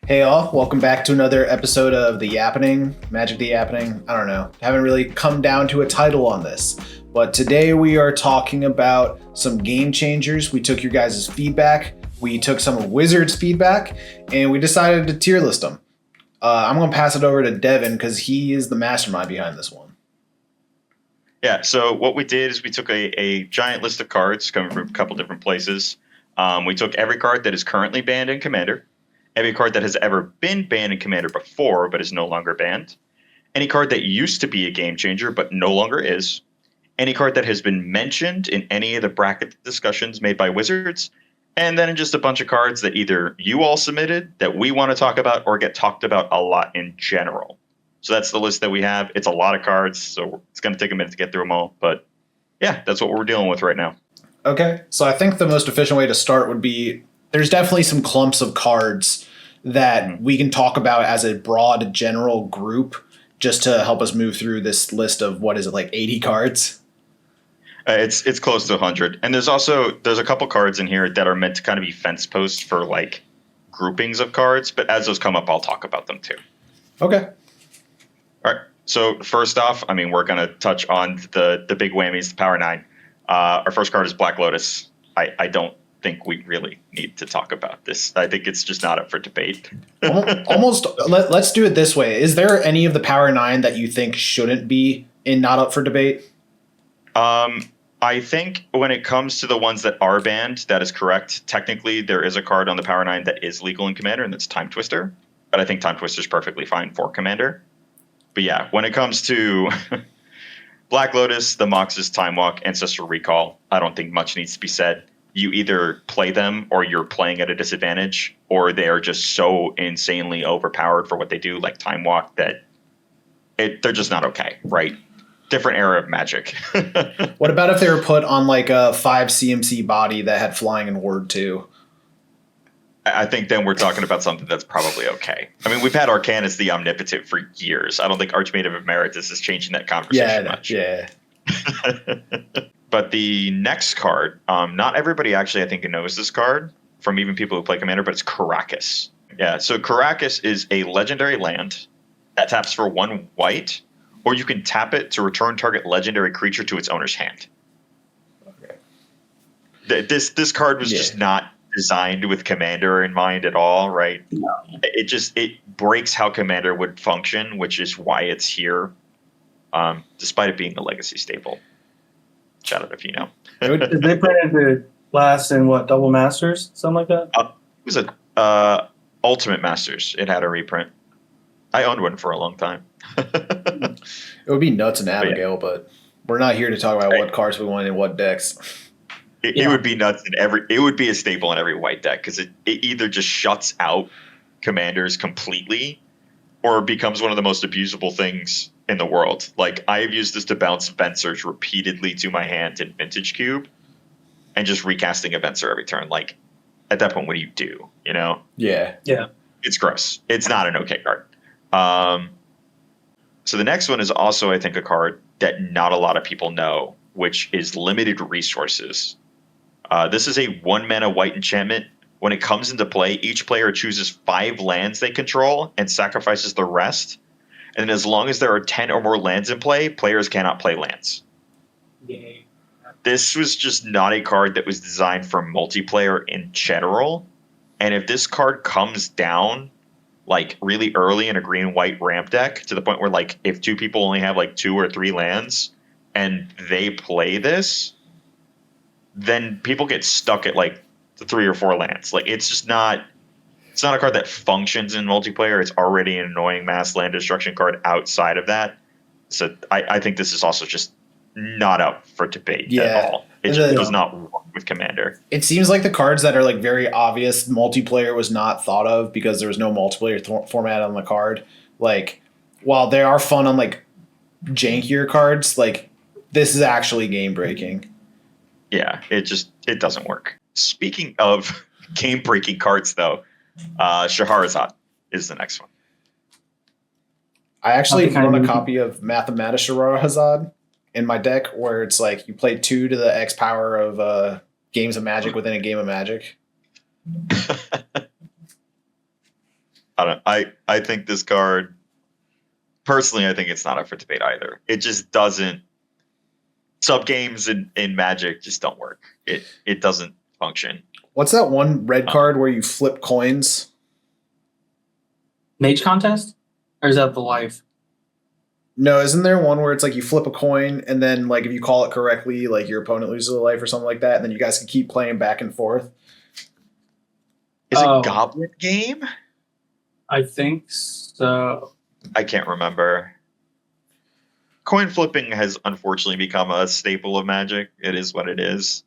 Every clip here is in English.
Hey all, welcome back to another episode of The Yappening, Magic the Yappening. I don't know, haven't really come down to a title on this, but today we are talking about some game changers. We took your guys' feedback, we took some of Wizards' feedback, and we decided to tier list them. I'm going to pass it over to Devin because he is the mastermind behind this one. Yeah, so what we did is we took a giant list of cards coming from a couple different places. We took every card that is currently banned in Commander, every card that has ever been banned in Commander before but is no longer banned, any card that used to be a game changer but no longer is, any card that has been mentioned in any of the bracket discussions made by Wizards, and then just a bunch of cards that either you all submitted that we want to talk about or get talked about a lot in general. So that's the list that we have. It's a lot of cards, so it's going to take a minute to get through them all. But yeah, that's what we're dealing with right now. Okay, so I think the most efficient way to start would be there's definitely some clumps of cards that we can talk about as a broad general group just to help us move through this list of, what is it, like 80 cards? It's close to 100. And there's a couple cards in here that are meant to kind of be fence posts for like groupings of cards. But as those come up, I'll talk about them too. Okay. All right. So first off, I mean, we're going to touch on the big whammies, the Power 9. Our first card is Black Lotus. I don't think we really need to talk about this. I think it's just not up for debate. Let's do it this way. Is there any of the Power 9 that you think shouldn't be not up for debate? I think when it comes to the ones that are banned, that is correct. Technically, there is a card on the Power 9 that is legal in Commander, and that's Time Twister. But I think Time Twister is perfectly fine for Commander. But yeah, when it comes to Black Lotus, the Mox's Time Walk, Ancestral Recall, I don't think much needs to be said. You either play them or you're playing at a disadvantage, or they are just so insanely overpowered for what they do, like Time Walk, that they're just not okay, right? Different era of Magic. What about if they were put on like a 5 CMC body that had flying and ward too? I think then we're talking about something that's probably okay. I mean, we've had Arcanus the Omnipotent for years. I don't think Archmage of Emeritus is changing that conversation much. Yeah. But the next card, not everybody actually, I think, knows this card from even people who play Commander, but it's Karakas. Yeah, so Karakas is a legendary land that taps for 1 white, or you can tap it to return target legendary creature to its owner's hand. Okay. This card was just not designed with Commander in mind at all, right? No. It breaks how Commander would function, which is why it's here, despite it being a legacy staple. Shout out if you know. Did they printed the last in Double Masters? Something like that? It was a Ultimate Masters. It had a reprint. I owned one for a long time. It would be nuts in Abigail, but we're not here to talk about what cards we want in what decks. It would be nuts in it would be a staple in every white deck because it either just shuts out Commanders completely or becomes one of the most abusable things in the world. Like, I have used this to bounce Vencers repeatedly to my hand in Vintage Cube and just recasting a Vencer every turn. Like, at that point, what do you do? You know? Yeah. It's gross. It's not an okay card. So the next one is also, I think, a card that not a lot of people know, which is Limited Resources. This is a 1-mana white enchantment. When it comes into play, each player chooses 5 lands they control and sacrifices the rest. And as long as there are 10 or more lands in play, players cannot play lands. Yay. This was just not a card that was designed for multiplayer in general. And if this card comes down like really early in a green-white ramp deck to the point where, like, if 2 people only have like 2 or 3 lands and they play this, then people get stuck at like 3 or 4 lands. Like, it's just not. It's not a card that functions in multiplayer. It's already an annoying mass land destruction card outside of that. So I think this is also just not up for debate at all. It just does not work with Commander. It seems like the cards that are like very obvious multiplayer was not thought of because there was no multiplayer format on the card. Like, while they are fun on like jankier cards, like this is actually game breaking. Yeah, it doesn't work. Speaking of game breaking cards, though, Shahrazad is the next one. I actually own a copy of Mathematica Shahrazad in my deck where it's like you play 2 to the X power of games of Magic within a game of Magic. I don't. I think this card. Personally, I think it's not up for debate either. It just doesn't. Sub games in Magic just don't work. It doesn't function. What's that one red card where you flip coins? Mage contest? Or is that the life? No, isn't there one where it's like you flip a coin and then like if you call it correctly, like your opponent loses a life or something like that, and then you guys can keep playing back and forth? Is it Goblin Game? I think so. I can't remember. Coin flipping has unfortunately become a staple of Magic. It is what it is.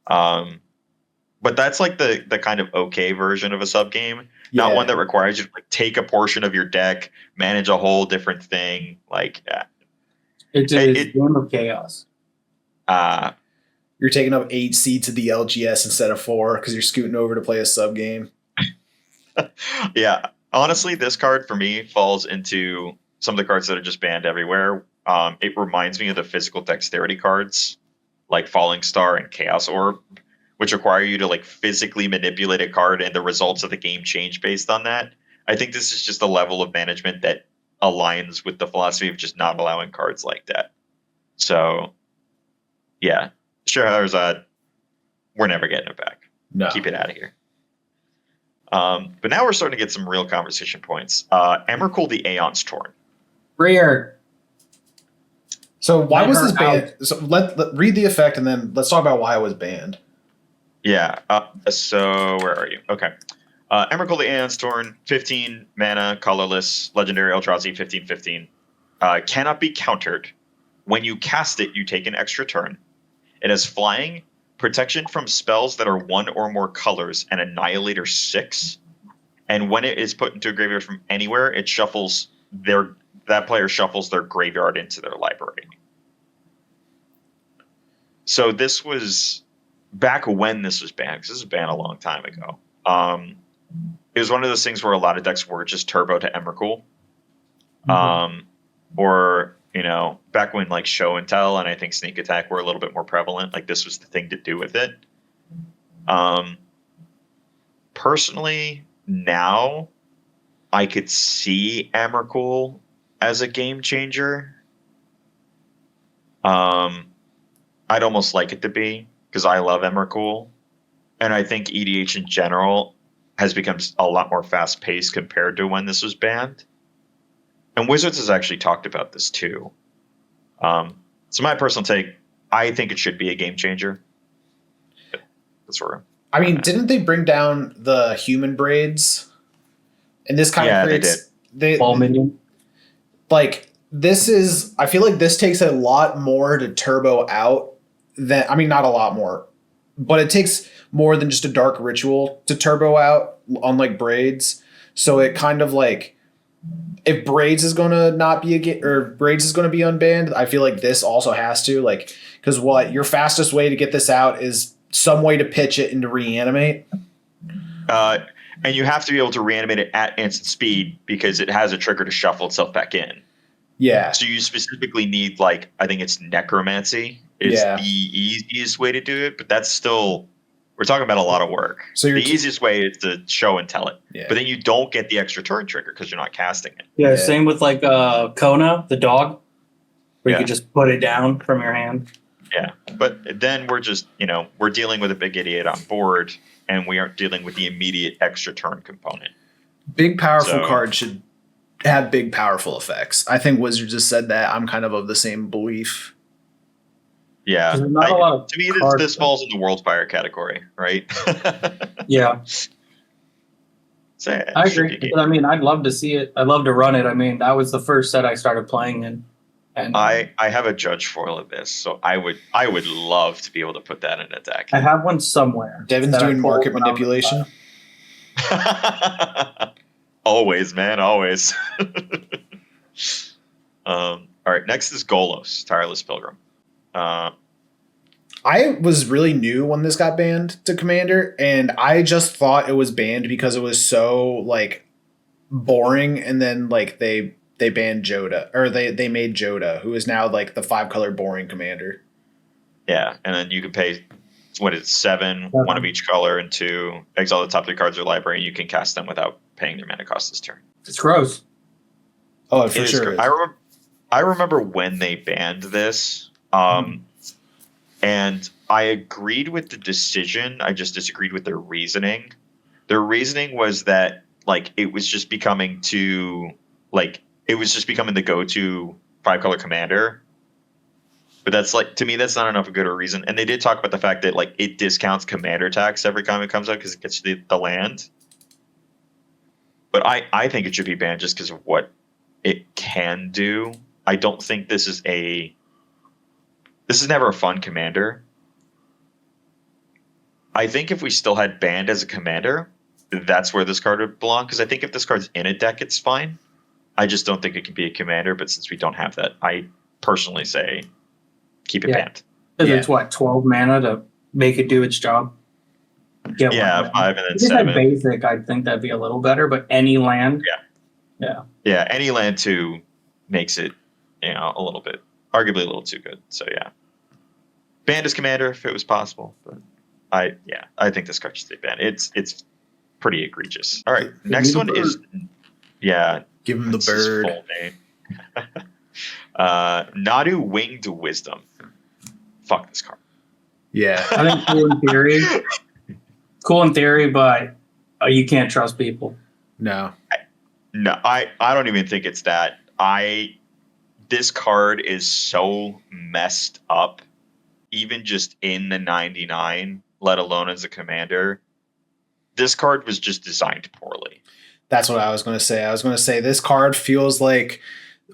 But that's like the kind of okay version of a sub game, not one that requires you to like take a portion of your deck, manage a whole different thing. Like it's a game of chaos. You're taking up 8 seats at the LGS instead of 4 because you're scooting over to play a sub game. Yeah, honestly, this card for me falls into some of the cards that are just banned everywhere. It reminds me of the physical dexterity cards, like Falling Star and Chaos Orb, which require you to like physically manipulate a card and the results of the game change based on that. I think this is just a level of management that aligns with the philosophy of just not allowing cards like that. So, yeah, Shahrazad, we're never getting it back. No. Keep it out of here. But now we're starting to get some real conversation points. Emrakul the Aeons Torn. Rare. So why was this banned? So let read the effect and then let's talk about why it was banned. Yeah. So where are you? Okay. Emrakul the Aeons Torn, 15 mana, colorless, legendary Eldrazi, 15/15. Cannot be countered. When you cast it, you take an extra turn. It has flying, protection from spells that are 1 or more colors, and Annihilator 6. And when it is put into a graveyard from anywhere, it shuffles that player shuffles their graveyard into their library. So this was back when this was banned, because this was banned a long time ago. It was one of those things where a lot of decks were just turbo to Emrakul. Or, you know, back when like Show and Tell and I think Sneak Attack were a little bit more prevalent, like this was the thing to do with it. Personally, now I could see Emrakul as a game changer. I'd almost like it to be, because I love Emrakul. And I think EDH in general has become a lot more fast-paced compared to when this was banned. And Wizards has actually talked about this too. So my personal take, I think it should be a game changer. That's where I mean, didn't they bring down the human braids? And this kind of creates ball minion. Like this is, I feel like this takes a lot more to turbo out than, I mean, not a lot more, but it takes more than just a dark ritual to turbo out, unlike braids. So it kind of like, if braids is going to not be braids is going to be unbanned, I feel like this also has to, like, because what your fastest way to get this out is some way to pitch it and to reanimate. And you have to be able to reanimate it at instant speed because it has a trigger to shuffle itself back in. Yeah. So you specifically need, like, I think it's necromancy is the easiest way to do it, but that's still, we're talking about a lot of work. So the easiest way is to show and tell it. Yeah. But then you don't get the extra turn trigger because you're not casting it. Yeah, same with like Kona, the dog, where you can just put it down from your hand. Yeah, but then we're just, we're dealing with a big idiot on board, and we aren't dealing with the immediate extra turn component. Big, powerful cards should have big, powerful effects. I think Wizards just said that. I'm kind of the same belief. Yeah. To me, this falls in the World Fire category, right? Yeah. I agree. But I mean, I'd love to see it. I'd love to run it. I mean, that was the first set I started playing in. And I have a judge foil of this, so I would love to be able to put that in a deck. I have one somewhere. Devin's doing market manipulation. Always, man, always. All right, next is Golos, Tireless Pilgrim. I was really new when this got banned to Commander, and I just thought it was banned because it was so like boring, and then like they banned Joda, or they made Joda, who is now like the 5-color boring commander. Yeah, and then you can pay what is it, 7, one of each color, and 2. Exile the top 3 cards of your library, and you can cast them without paying their mana cost this turn. It's gross. Oh, for sure. I remember when they banned this, and I agreed with the decision. I just disagreed with their reasoning. Their reasoning was that like it was just becoming the go-to 5-color commander. But that's like, to me, that's not enough of a good a reason. And they did talk about the fact that like it discounts commander tax every time it comes out because it gets the land. But I think it should be banned just because of what it can do. I don't think this is never a fun commander. I think if we still had banned as a commander, that's where this card would belong. Because I think if this card's in a deck, it's fine. I just don't think it can be a commander. But since we don't have that, I personally say keep it banned. Because it's what, 12 mana to make it do its job? Get 5 and then if 7. If basic, I think that'd be a little better. But any land, yeah, any land 2 makes it, a little bit, arguably a little too good. So yeah, banned as commander if it was possible. But I think this card should stay banned. It's pretty egregious. All right, next one is give him the bird. His full name. Nadu Winged Wisdom. Fuck this card. Yeah, I think cool in theory, but you can't trust people. No, I don't even think it's that. This card is so messed up, even just in the 99, let alone as a commander. This card was just designed poorly. That's what I was going to say. I was going to say this card feels like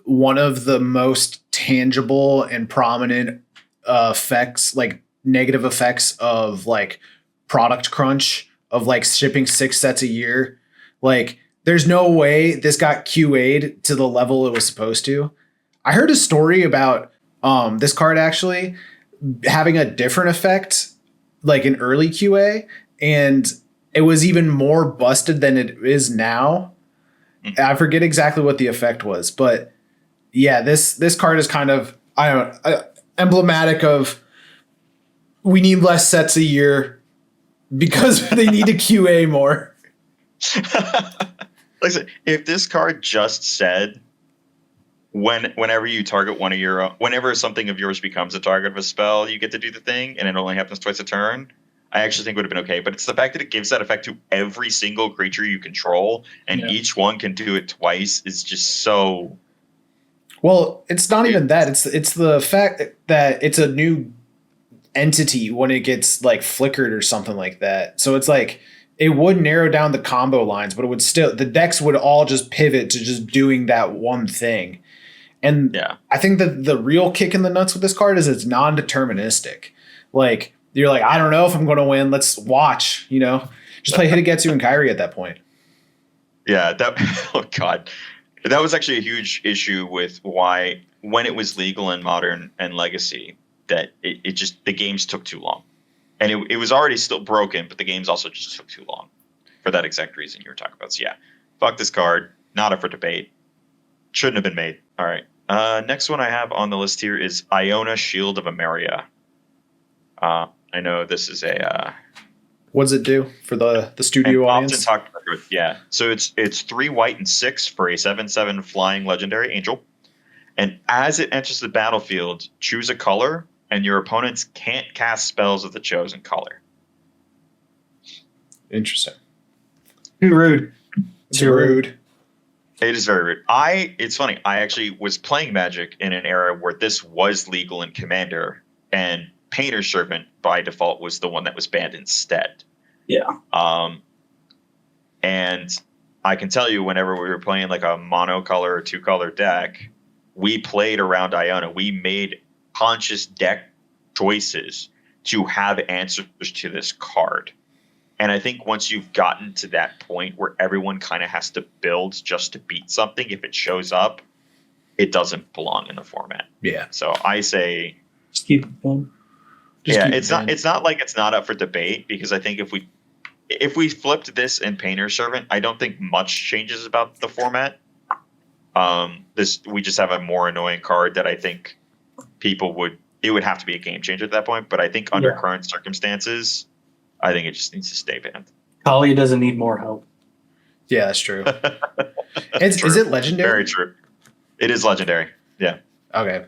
one of the most tangible and prominent effects, like negative effects of like product crunch, of like shipping 6 sets a year. Like there's no way this got QA'd to the level it was supposed to. I heard a story about this card actually having a different effect, like in early QA, and it was even more busted than it is now. I forget exactly what the effect was, but yeah, this card is kind of emblematic of we need less sets a year because they need to QA more. Listen, if this card just said whenever you target one of your whenever something of yours becomes a target of a spell, you get to do the thing, and it only happens twice a turn, I actually think would have been okay. But it's the fact that it gives that effect to every single creature you control, and each one can do it twice is just so. Well, it's not even that. It's the fact that it's a new entity when it gets like flickered or something like that. So it's like it would narrow down the combo lines, but it would still, the decks would all just pivot to just doing that one thing. And I think that the real kick in the nuts with this card is it's non-deterministic. Like you're like, I don't know if I'm going to win. Let's watch, just play Hitagetsu and Kairi at that point. Yeah. Oh God. That was actually a huge issue with why, when it was legal in Modern and Legacy, that it just, the games took too long. And it was already still broken, but the games also just took too long for that exact reason you were talking about. So yeah, fuck this card. Not up for debate. Shouldn't have been made. All right. Next one I have on the list here is Iona, Shield of Emeria. I know this is a... what does it do for the studio audience? Often talked about it, yeah. So it's 3 white and 6 for a 7/7 flying legendary angel. And as it enters the battlefield, choose a color, and your opponents can't cast spells of the chosen color. Interesting. Too rude. Too rude. It is very rude. It's funny. I actually was playing Magic in an era where this was legal in Commander, and Painter's Servant by default was the one that was banned instead. Yeah. And I can tell you, whenever we were playing like a monocolor or 2-color deck, we played around Iona. We made conscious deck choices to have answers to this card. And I think once you've gotten to that point where everyone kind of has to build just to beat something, if it shows up, it doesn't belong in the format. Yeah. So I say, just keep it fun. It's not like it's not up for debate, because I think if we flipped this in Painter's Servant, I don't think much changes about the format. We just have a more annoying card that I think people would it would have to be a game changer at that point. But I think under current circumstances, I think it just needs to stay banned. Talia doesn't need more help. Yeah, that's true. Is it legendary? Very true. It is legendary. Yeah. Okay.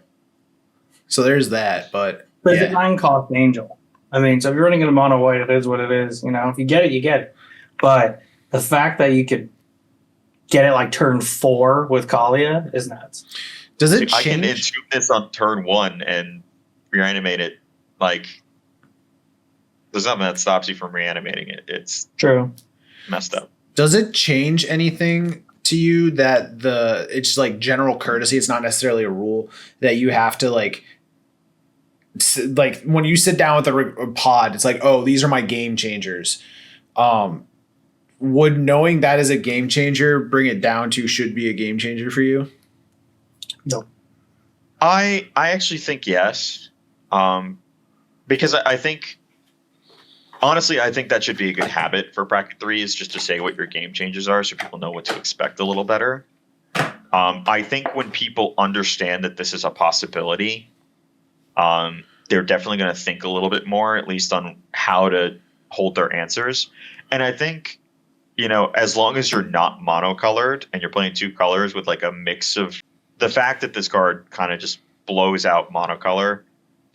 So there's that, but it's a 9-cost angel. I mean, so if you're running in a mono white, it is what it is. You know, if you get it, you get it. But the fact that you could get it like turn 4 with Kalia is nuts. Does it change? I can entomb this on turn 1 and reanimate it. Like, there's nothing that stops you from reanimating it. It's true. Messed up. Does it change anything to you that it's like general courtesy? It's not necessarily a rule that you have to like when you sit down with a pod, it's like, oh, these are my game changers. Would knowing that is a game changer bring it down to should be a game changer for you? No. I actually think yes. Because I think, honestly, I think that should be a good habit for bracket 3 is just to say what your game changes are so people know what to expect a little better. I think when people understand that this is a possibility, they're definitely going to think a little bit more, at least on how to hold their answers. And I think, you know, as long as you're not monocolored and you're playing 2 colors with like a mix of the fact that this card kind of just blows out monocolor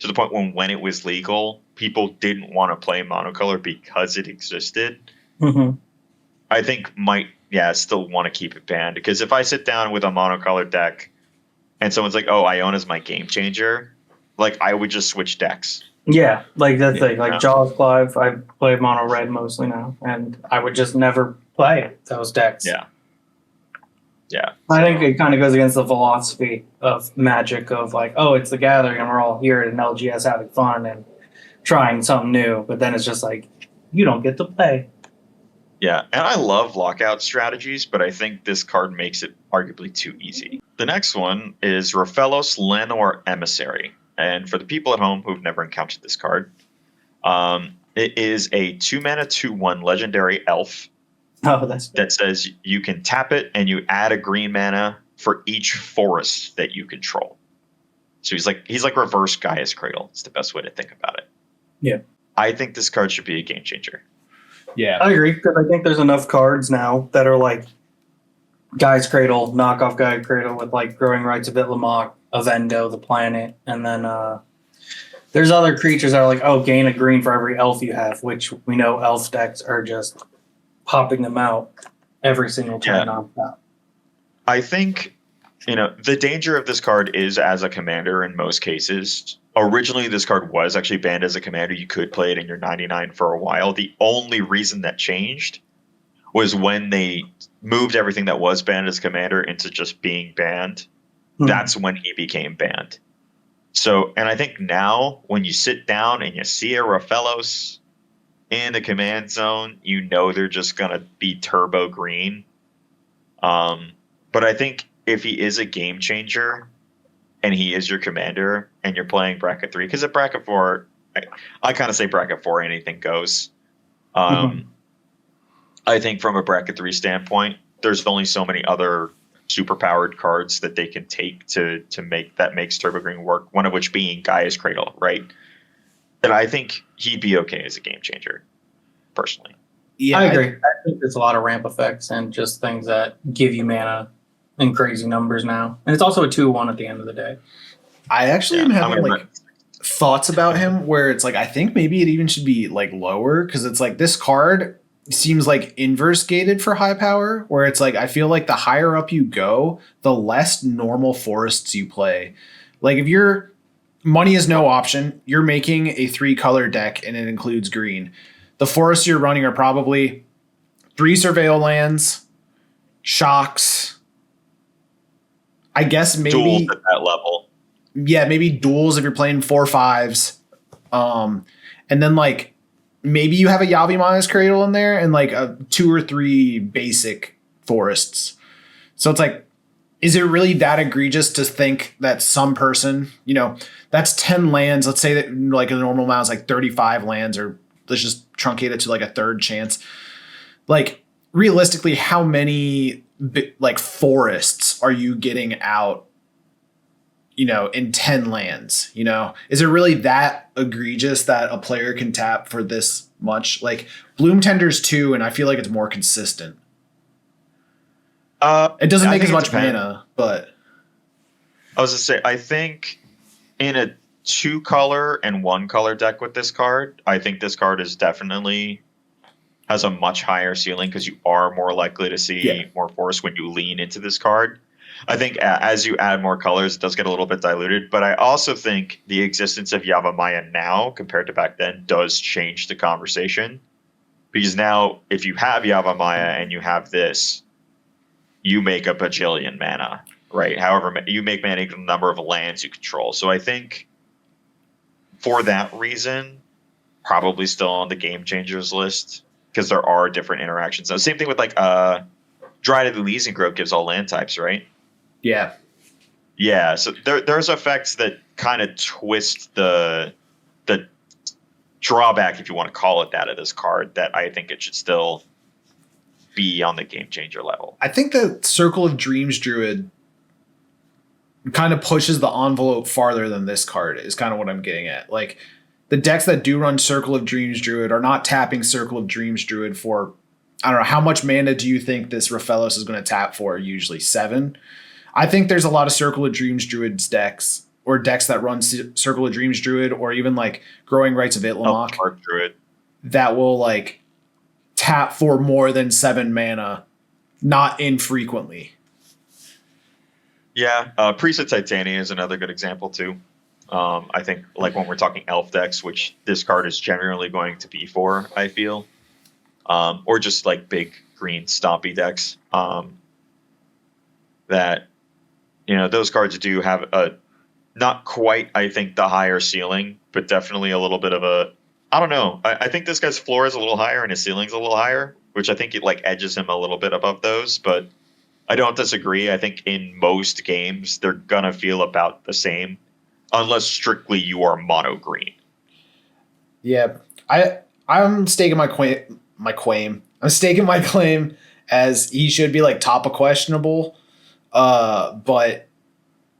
to the point when it was legal, people didn't want to play monocolor because it existed. Mm-hmm. I think still want to keep it banned, because if I sit down with a monocolored deck and someone's like, oh, Iona's my game changer, like I would just switch decks. Yeah, like that thing. Like Jaws Clive, I play mono red mostly now, and I would just never play those decks. Yeah. Yeah. I think it kind of goes against the philosophy of Magic of like, oh, it's the gathering and we're all here at an LGS having fun and trying something new. But then it's just like, you don't get to play. Yeah, and I love lockout strategies, but I think this card makes it arguably too easy. The next one is Rofelos Llanowar Emissary. And for the people at home who've never encountered this card, it is a 2-mana 2/1 legendary elf. Oh, that's good. That says you can tap it and you add a green mana for each forest that you control. So he's like reverse Gaia's Cradle. It's the best way to think about it. Yeah. I think this card should be a game changer. Yeah. I agree, because I think there's enough cards now that are like Gaia's Cradle, knockoff Gaia's Cradle with like Growing Rights of Itlamok, Avendo, the planet, and then there's other creatures that are like, oh, gain a green for every elf you have, which we know elf decks are just popping them out every single time. Yeah. I think, the danger of this card is as a commander in most cases. Originally, this card was actually banned as a commander. You could play it in your 99 for a while. The only reason that changed was when they moved everything that was banned as commander into just being banned. Mm-hmm. That's when he became banned. So, and I think now when you sit down and you see a Rofelos in the command zone, they're just going to be turbo green. But I think if he is a game changer and he is your commander and you're playing bracket 3, because at bracket 4, I kind of say bracket 4, anything goes. I think from a bracket 3 standpoint, there's only so many other super powered cards that they can take to make that makes turbo green work. One of which being Gaia's Cradle, right? And I think he'd be okay as a game changer, personally. Yeah, I agree. I think there's a lot of ramp effects and just things that give you mana in crazy numbers now. And it's also a 2/1 at the end of the day. I actually am having thoughts about him where it's like, I think maybe it even should be like lower, because it's like this card seems like inverse gated for high power, where it's like I feel like the higher up you go, the less normal forests you play. Like if your money is no option, you're making a 3-color deck and it includes green. The forests you're running are probably 3 surveil lands, shocks. I guess maybe duels at that level. Yeah, maybe duels if you're playing 4/5s. And then like maybe you have a Yawgmoth Cradle in there and like a 2 or 3 basic forests. So it's like, is it really that egregious to think that some person, that's 10 lands. Let's say that like a normal amount is like 35 lands, or let's just truncate it to like a third chance. Like realistically, how many like forests are you getting out, in 10 lands, Is it really that egregious that a player can tap for this much? Like Bloom Tender's 2, and I feel like it's more consistent. It doesn't make as much mana, but I was gonna say, I think in a 2-color and 1-color deck with this card, I think this card is definitely has a much higher ceiling because you are more likely to see more force when you lean into this card. I think as you add more colors, it does get a little bit diluted, but I also think the existence of Yawgmoth now compared to back then does change the conversation, because now if you have Yawgmoth and you have this, you make a bajillion mana, right? However, you make mana equal to the number of lands you control. So I think for that reason, probably still on the game changers list, because there are different interactions. So same thing with like Dryad of the Elysian Grove gives all land types, right? Yeah. Yeah, so there's effects that kind of twist the drawback, if you want to call it that, of this card, that I think it should still be on the game changer level. I think the Circle of Dreams Druid kind of pushes the envelope farther than this card is kind of what I'm getting at. Like the decks that do run Circle of Dreams Druid are not tapping Circle of Dreams Druid for, I don't know, how much mana do you think this Rofelos is going to tap for? Usually 7. I think there's a lot of Circle of Dreams Druids decks, or decks that run Circle of Dreams Druid, or even like Growing Rites of Itlimoc, Druid, that will like tap for more than 7 mana, not infrequently. Yeah, Priest of Titania is another good example too. I think like when we're talking elf decks, which this card is generally going to be for, I feel, or just like big green stompy decks, that those cards do have a not quite, I think, the higher ceiling, but definitely a little bit of a, I don't know. I think this guy's floor is a little higher and his ceiling's a little higher, which I think it like edges him a little bit above those, but I don't disagree. I think in most games they're gonna feel about the same, unless strictly you are mono green. Yeah, I'm staking my claim. I'm staking my claim as he should be like top of questionable, but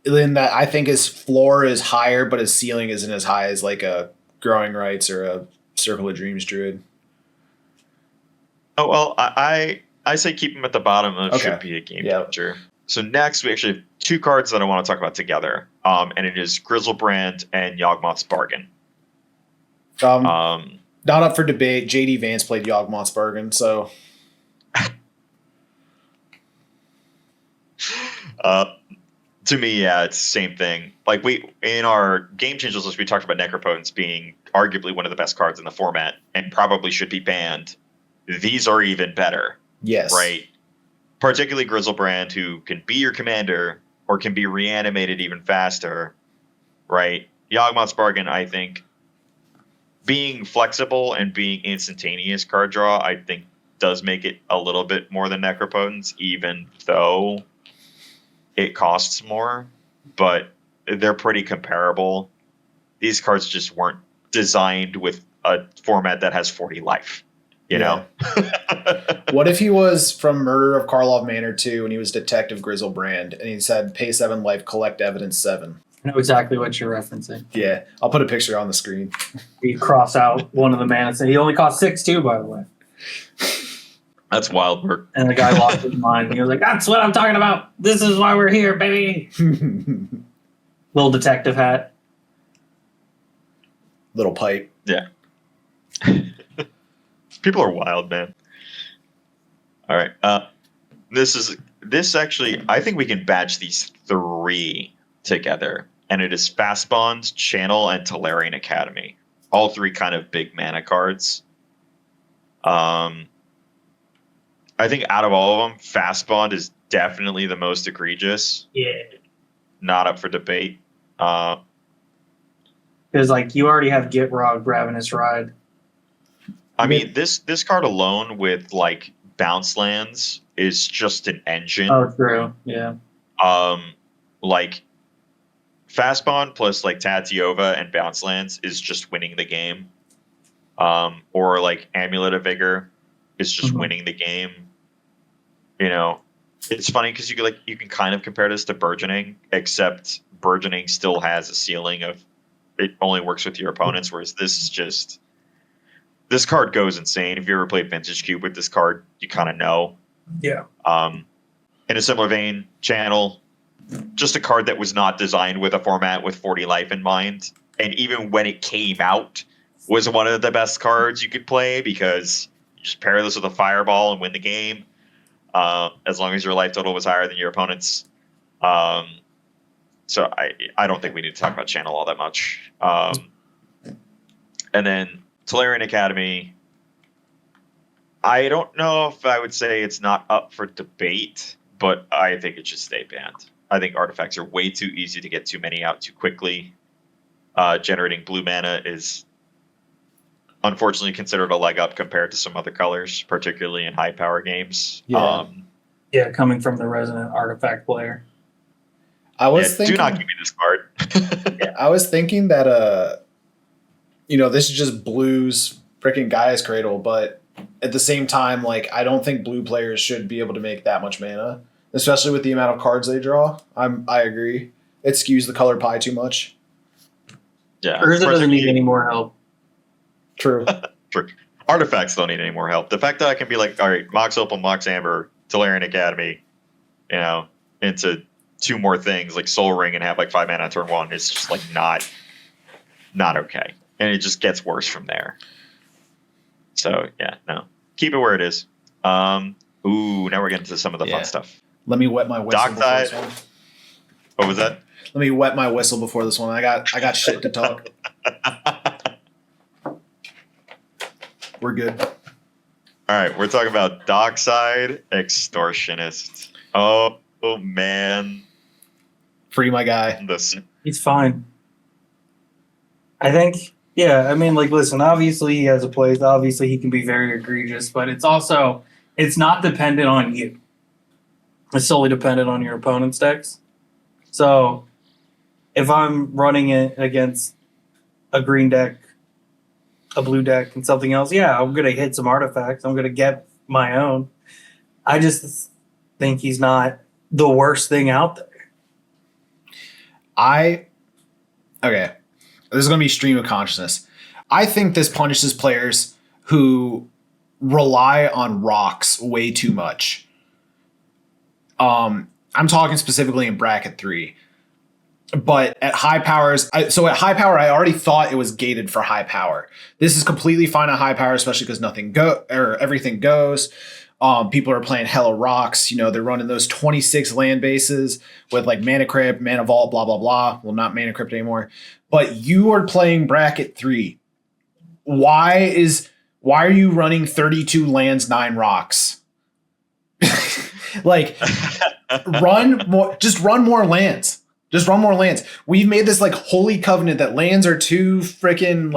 in that I think his floor is higher, but his ceiling isn't as high as like a Growing Rites or a Circle of Dreams Druid. Oh well, I say keep him at the bottom. It should be a game changer. So next, we actually have 2 cards that I want to talk about together, and it is Griselbrand and Yawgmoth's Bargain. Not up for debate. JD Vance played Yawgmoth's Bargain, so. To me, yeah, it's the same thing. Like in our game changers list, we talked about Necropotence being arguably one of the best cards in the format and probably should be banned. These are even better. Yes. Right. Particularly Griselbrand, who can be your commander or can be reanimated even faster. Right. Yawgmoth's Bargain, I think, being flexible and being instantaneous card draw, I think does make it a little bit more than Necropotence, even though it costs more, but they're pretty comparable. These cards just weren't designed with a format that has 40 life, you know? What if he was from Murder of Karlov Manor 2 and he was Detective Griselbrand and he said pay 7 life, collect evidence 7? I know exactly what you're referencing. Yeah, I'll put a picture on the screen. You cross out one of the mana. He only cost 6 too, by the way. That's wild work. And the guy lost his mind. He was like, that's what I'm talking about. This is why we're here, baby. Little detective hat. Little pipe. Yeah. People are wild, man. All right. This actually, I think we can batch these 3 together. And it is Fastbond, Channel, and Tolarian Academy. All 3 kind of big mana cards. I think out of all of them, Fastbond is definitely the most egregious. Yeah. Not up for debate. Because, like, you already have Gitrog, Ravenous Ride. I mean, this card alone with, like, bounce lands is just an engine. Oh, true. Yeah. Like, Fastbond plus, like, Tatiova and bounce lands is just winning the game. Or, like, Amulet of Vigor is just winning the game. You know, it's funny because you can kind of compare this to Burgeoning, except Burgeoning still has a ceiling of it only works with your opponents, whereas this card goes insane. If you ever played Vintage Cube with this card, you kind of know. Yeah. In a similar vein, Channel, just a card that was not designed with a format with 40 life in mind. And even when it came out, was one of the best cards you could play because you just pair this with a Fireball and win the game. As long as your life total was higher than your opponent's. So I don't think we need to talk about Channel all that much. And then Tolarian Academy, I don't know if I would say it's not up for debate, but I think it should stay banned. I think artifacts are way too easy to get too many out too quickly. Generating blue mana is unfortunately considered a leg up compared to some other colors, particularly in high power games. Yeah, coming from the resident artifact player. I was thinking, do not give me this card. Yeah, I was thinking that this is just Blue's freaking Gaia's Cradle, but at the same time, like, I don't think blue players should be able to make that much mana, especially with the amount of cards they draw. I agree. It skews the color pie too much. Yeah, Urza doesn't need any more help. True. True. Artifacts don't need any more help. The fact that I can be like, all right, Mox Opal, Mox Amber, Tolarian Academy, into 2 more things like Soul Ring and have like 5 mana on turn 1 is just like not okay. And it just gets worse from there. So yeah, no. Keep it where it is. Now we're getting to some of the fun stuff. Let me wet my whistle before this one. What was that? Let me wet my whistle before this one. I got shit to talk. We're good. All right, we're talking about Dockside Extortionist. Oh man. Free my guy. He's fine. I think, listen, obviously he has a place. Obviously he can be very egregious, but it's not dependent on you. It's solely dependent on your opponent's decks. So if I'm running it against a green deck, a blue deck, and something else, I'm going to hit some artifacts. I'm going to get my own. I just think he's not the worst thing out there. Okay. This is going to be stream of consciousness. I think this punishes players who rely on rocks way too much. I'm talking specifically in bracket 3. But at high powers, at high power, I already thought it was gated for high power. This is completely fine at high power, especially because everything goes. People are playing hella rocks. They're running those 26 land bases with like Mana Crypt, Mana Vault, blah, blah, blah. Well, not Mana Crypt anymore. But you are playing bracket 3. Why are you running 32 lands, 9 rocks? Like, run more lands. Just run more lands. We've made this like holy covenant that lands are too freaking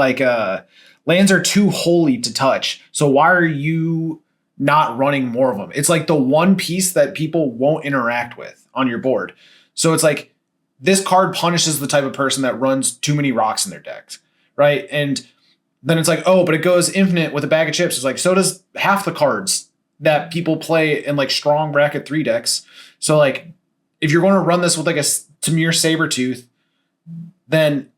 lands are too holy to touch. So why are you not running more of them? It's like the one piece that people won't interact with on your board. So it's like this card punishes the type of person that runs too many rocks in their decks, right? And then it's like, but it goes infinite with a bag of chips. It's like, so does half the cards that people play in like strong bracket 3 decks. So like, if you're going to run this with like a Tamir Sabertooth, then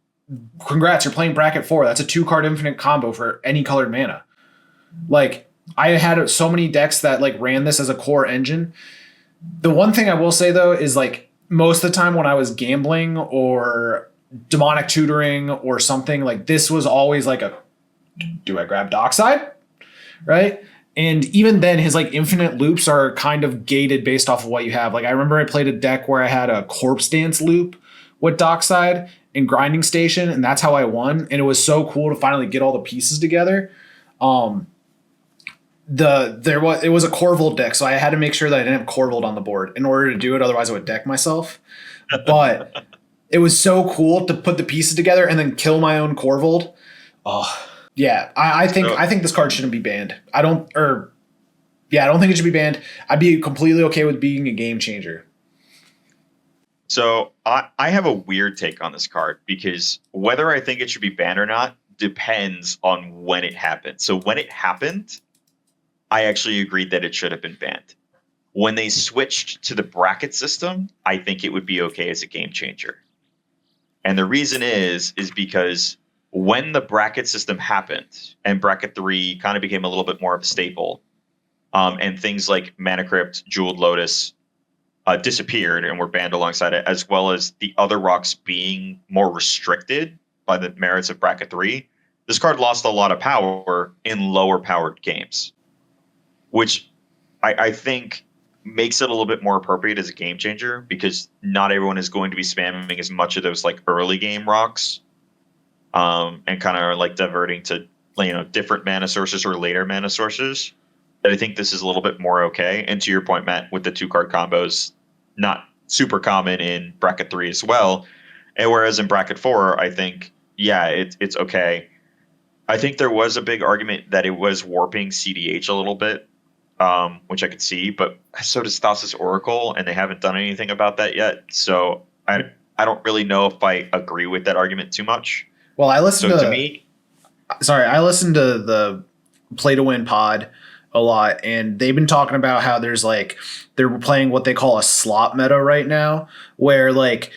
congrats, you're playing bracket 4. That's a 2-card infinite combo for any colored mana. Like, I had so many decks that like ran this as a core engine. The one thing I will say though is like most of the time when I was gambling or demonic tutoring or something, like this was always like do I grab Dockside? Right? And even then, his like infinite loops are kind of gated based off of what you have. Like I remember I played a deck where I had a Corpse Dance loop with Dockside and Grinding Station, and that's how I won. And it was so cool to finally get all the pieces together. It was a Corvold deck, so I had to make sure that I didn't have Corvold on the board in order to do it. Otherwise, I would deck myself. But it was so cool to put the pieces together and then kill my own Corvold. Oh. Yeah, I think this card shouldn't be banned. I don't think it should be banned. I'd be completely okay with being a game changer. So I have a weird take on this card because whether I think it should be banned or not depends on when it happened. So when it happened, I actually agreed that it should have been banned. When they switched to the bracket system, I think it would be okay as a game changer. And the reason is because when the bracket system happened and bracket 3 kind of became a little bit more of a staple, and things like Mana Crypt, Jeweled Lotus disappeared and were banned alongside it, as well as the other rocks being more restricted by the merits of bracket 3, this card lost a lot of power in lower powered games, which I think makes it a little bit more appropriate as a game changer, because not everyone is going to be spamming as much of those like early game rocks, and kind of like diverting to different mana sources or later mana sources. That I think this is a little bit more okay. And to your point, Matt, with the 2-card combos, not super common in bracket 3 as well. And whereas in bracket 4, I think, yeah, it's okay. I think there was a big argument that it was warping CDH a little bit, which I could see, but so does Thassa's Oracle, and they haven't done anything about that yet. So I don't really know if I agree with that argument too much. Well, I listened to the Play to Win pod a lot, and they've been talking about how there's like they're playing what they call a slot meta right now, where like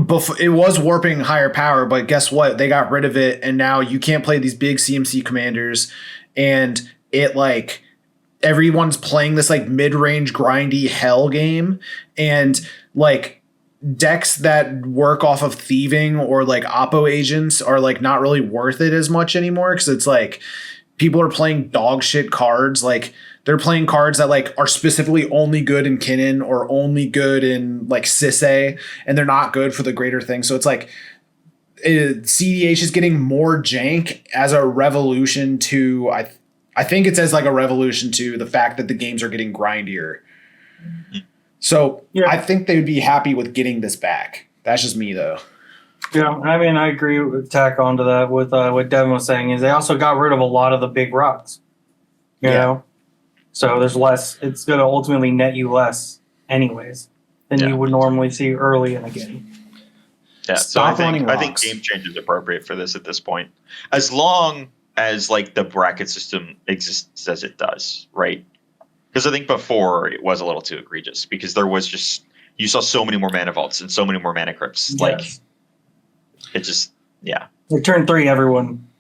before it was warping higher power, but guess what? They got rid of it, and now you can't play these big CMC commanders, and it like everyone's playing this like mid-range grindy hell game, and like decks that work off of thieving or like oppo agents are like not really worth it as much anymore, because it's like people are playing dog shit cards. Like they're playing cards that like are specifically only good in Kinnan or only good in like Sisay, and they're not good for the greater thing. So it's like CDH is getting more jank as a revolution to I think it's as like a revolution to the fact that the games are getting grindier. So yeah. I think they would be happy with getting this back. That's just me though. Yeah, I mean, I agree with tack onto that with what Devin was saying is they also got rid of a lot of the big rocks, you know? So there's less, it's going to ultimately net you less anyways than you would normally see early in a game. Yeah, so I think game change is appropriate for this at this point. As long as like the bracket system exists as it does, right? Because I think before it was a little too egregious, because there was just, you saw so many more mana vaults and so many more mana crypts. Yes. Like, it just, Like turn 3,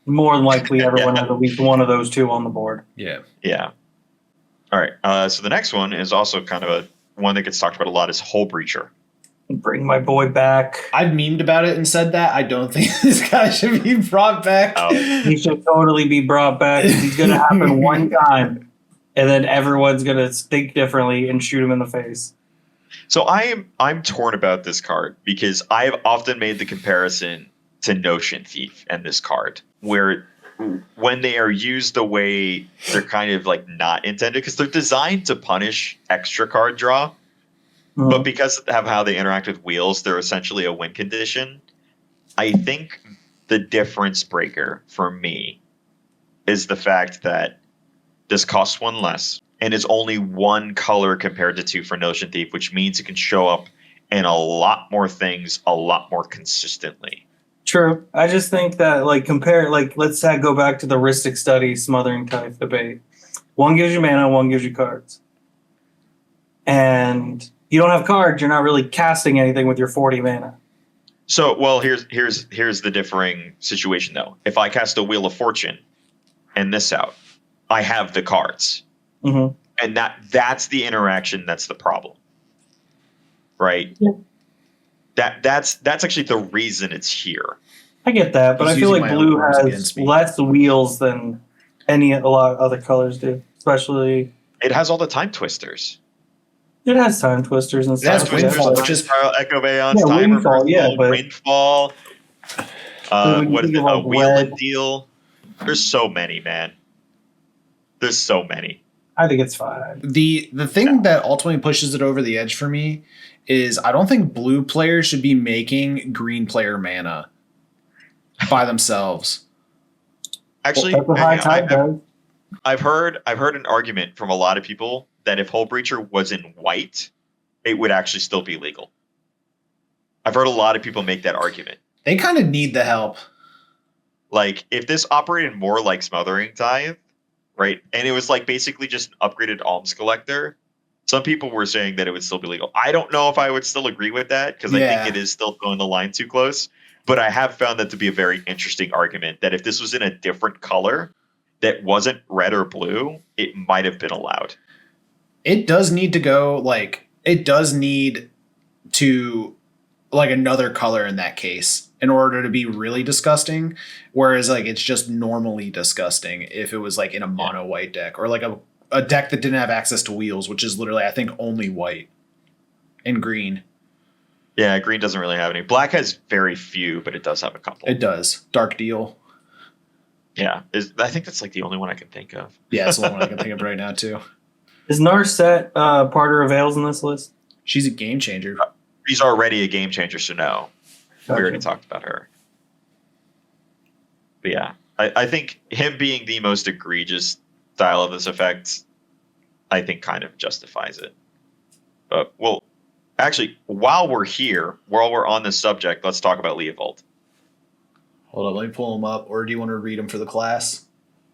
more than likely everyone has at least one of those two on the board. Yeah. Yeah. All right. So the next one is also kind of one that gets talked about a lot is Hullbreacher. Bring my boy back. I've memed about it and said that. I don't think this guy should be brought back. Oh. He should totally be brought back. He's going to happen one time. And then everyone's gonna think differently and shoot him in the face. So I'm torn about this card because I've often made the comparison to Notion Thief and this card, where when they are used the way they're kind of like not intended, because they're designed to punish extra card draw, but because of how they interact with wheels, they're essentially a win condition. I think the difference breaker for me is the fact that this costs 1 less and is only 1 color compared to 2 for Notion Thief, which means it can show up in a lot more things a lot more consistently. True. I just think that let's go back to the Ristic Study Smothering Titan debate. 1 gives you mana, 1 gives you cards. And you don't have cards, you're not really casting anything with your 40 mana. So, well, here's the differing situation though. If I cast a Wheel of Fortune and this out, I have the cards, and that's the interaction. That's the problem, right? Yeah. That's actually the reason it's here. I get that, but I feel like blue has less wheels than a lot of other colors do. Especially, it has all the time twisters. It has time twisters and stuff. It has Windfall, which is Echo Bayon's timer. Windfall. What is it? A Wheel and Deal. There's so many, man. There's so many. I think it's fine. The thing that ultimately pushes it over the edge for me is I don't think blue players should be making green player mana by themselves. Actually, I've heard an argument from a lot of people that if Hullbreacher was in white, it would actually still be legal. I've heard a lot of people make that argument. They kind of need the help. Like, if this operated more like Smothering Titan, right, and it was like basically just an upgraded alms collector, some people were saying that it would still be legal. I don't know if I would still agree with that, because I think it is still going the line too close. But I have found that to be a very interesting argument, that if this was in a different color that wasn't red or blue, it might have been allowed. It does need to go, like, it does need to, like, another color in that case in order to be really disgusting. Whereas, like, it's just normally disgusting if it was, like, in a mono white deck, or like a deck that didn't have access to wheels, which is literally, I think, only white and green. Yeah, green doesn't really have any. Black has very few, but it does have a couple. It does. Dark Deal. Yeah, I think that's like the only one I can think of. Yeah, it's the only one I can think of right now, too. Is Narset part of Veils in this list? She's a game changer. She's already a game changer, so no. Gotcha. We already talked about her. But yeah, I think him being the most egregious style of this effect, I think kind of justifies it. But, well, actually, while we're on this subject, let's talk about Leovold. Hold on, let me pull them up. Or do you want to read them for the class?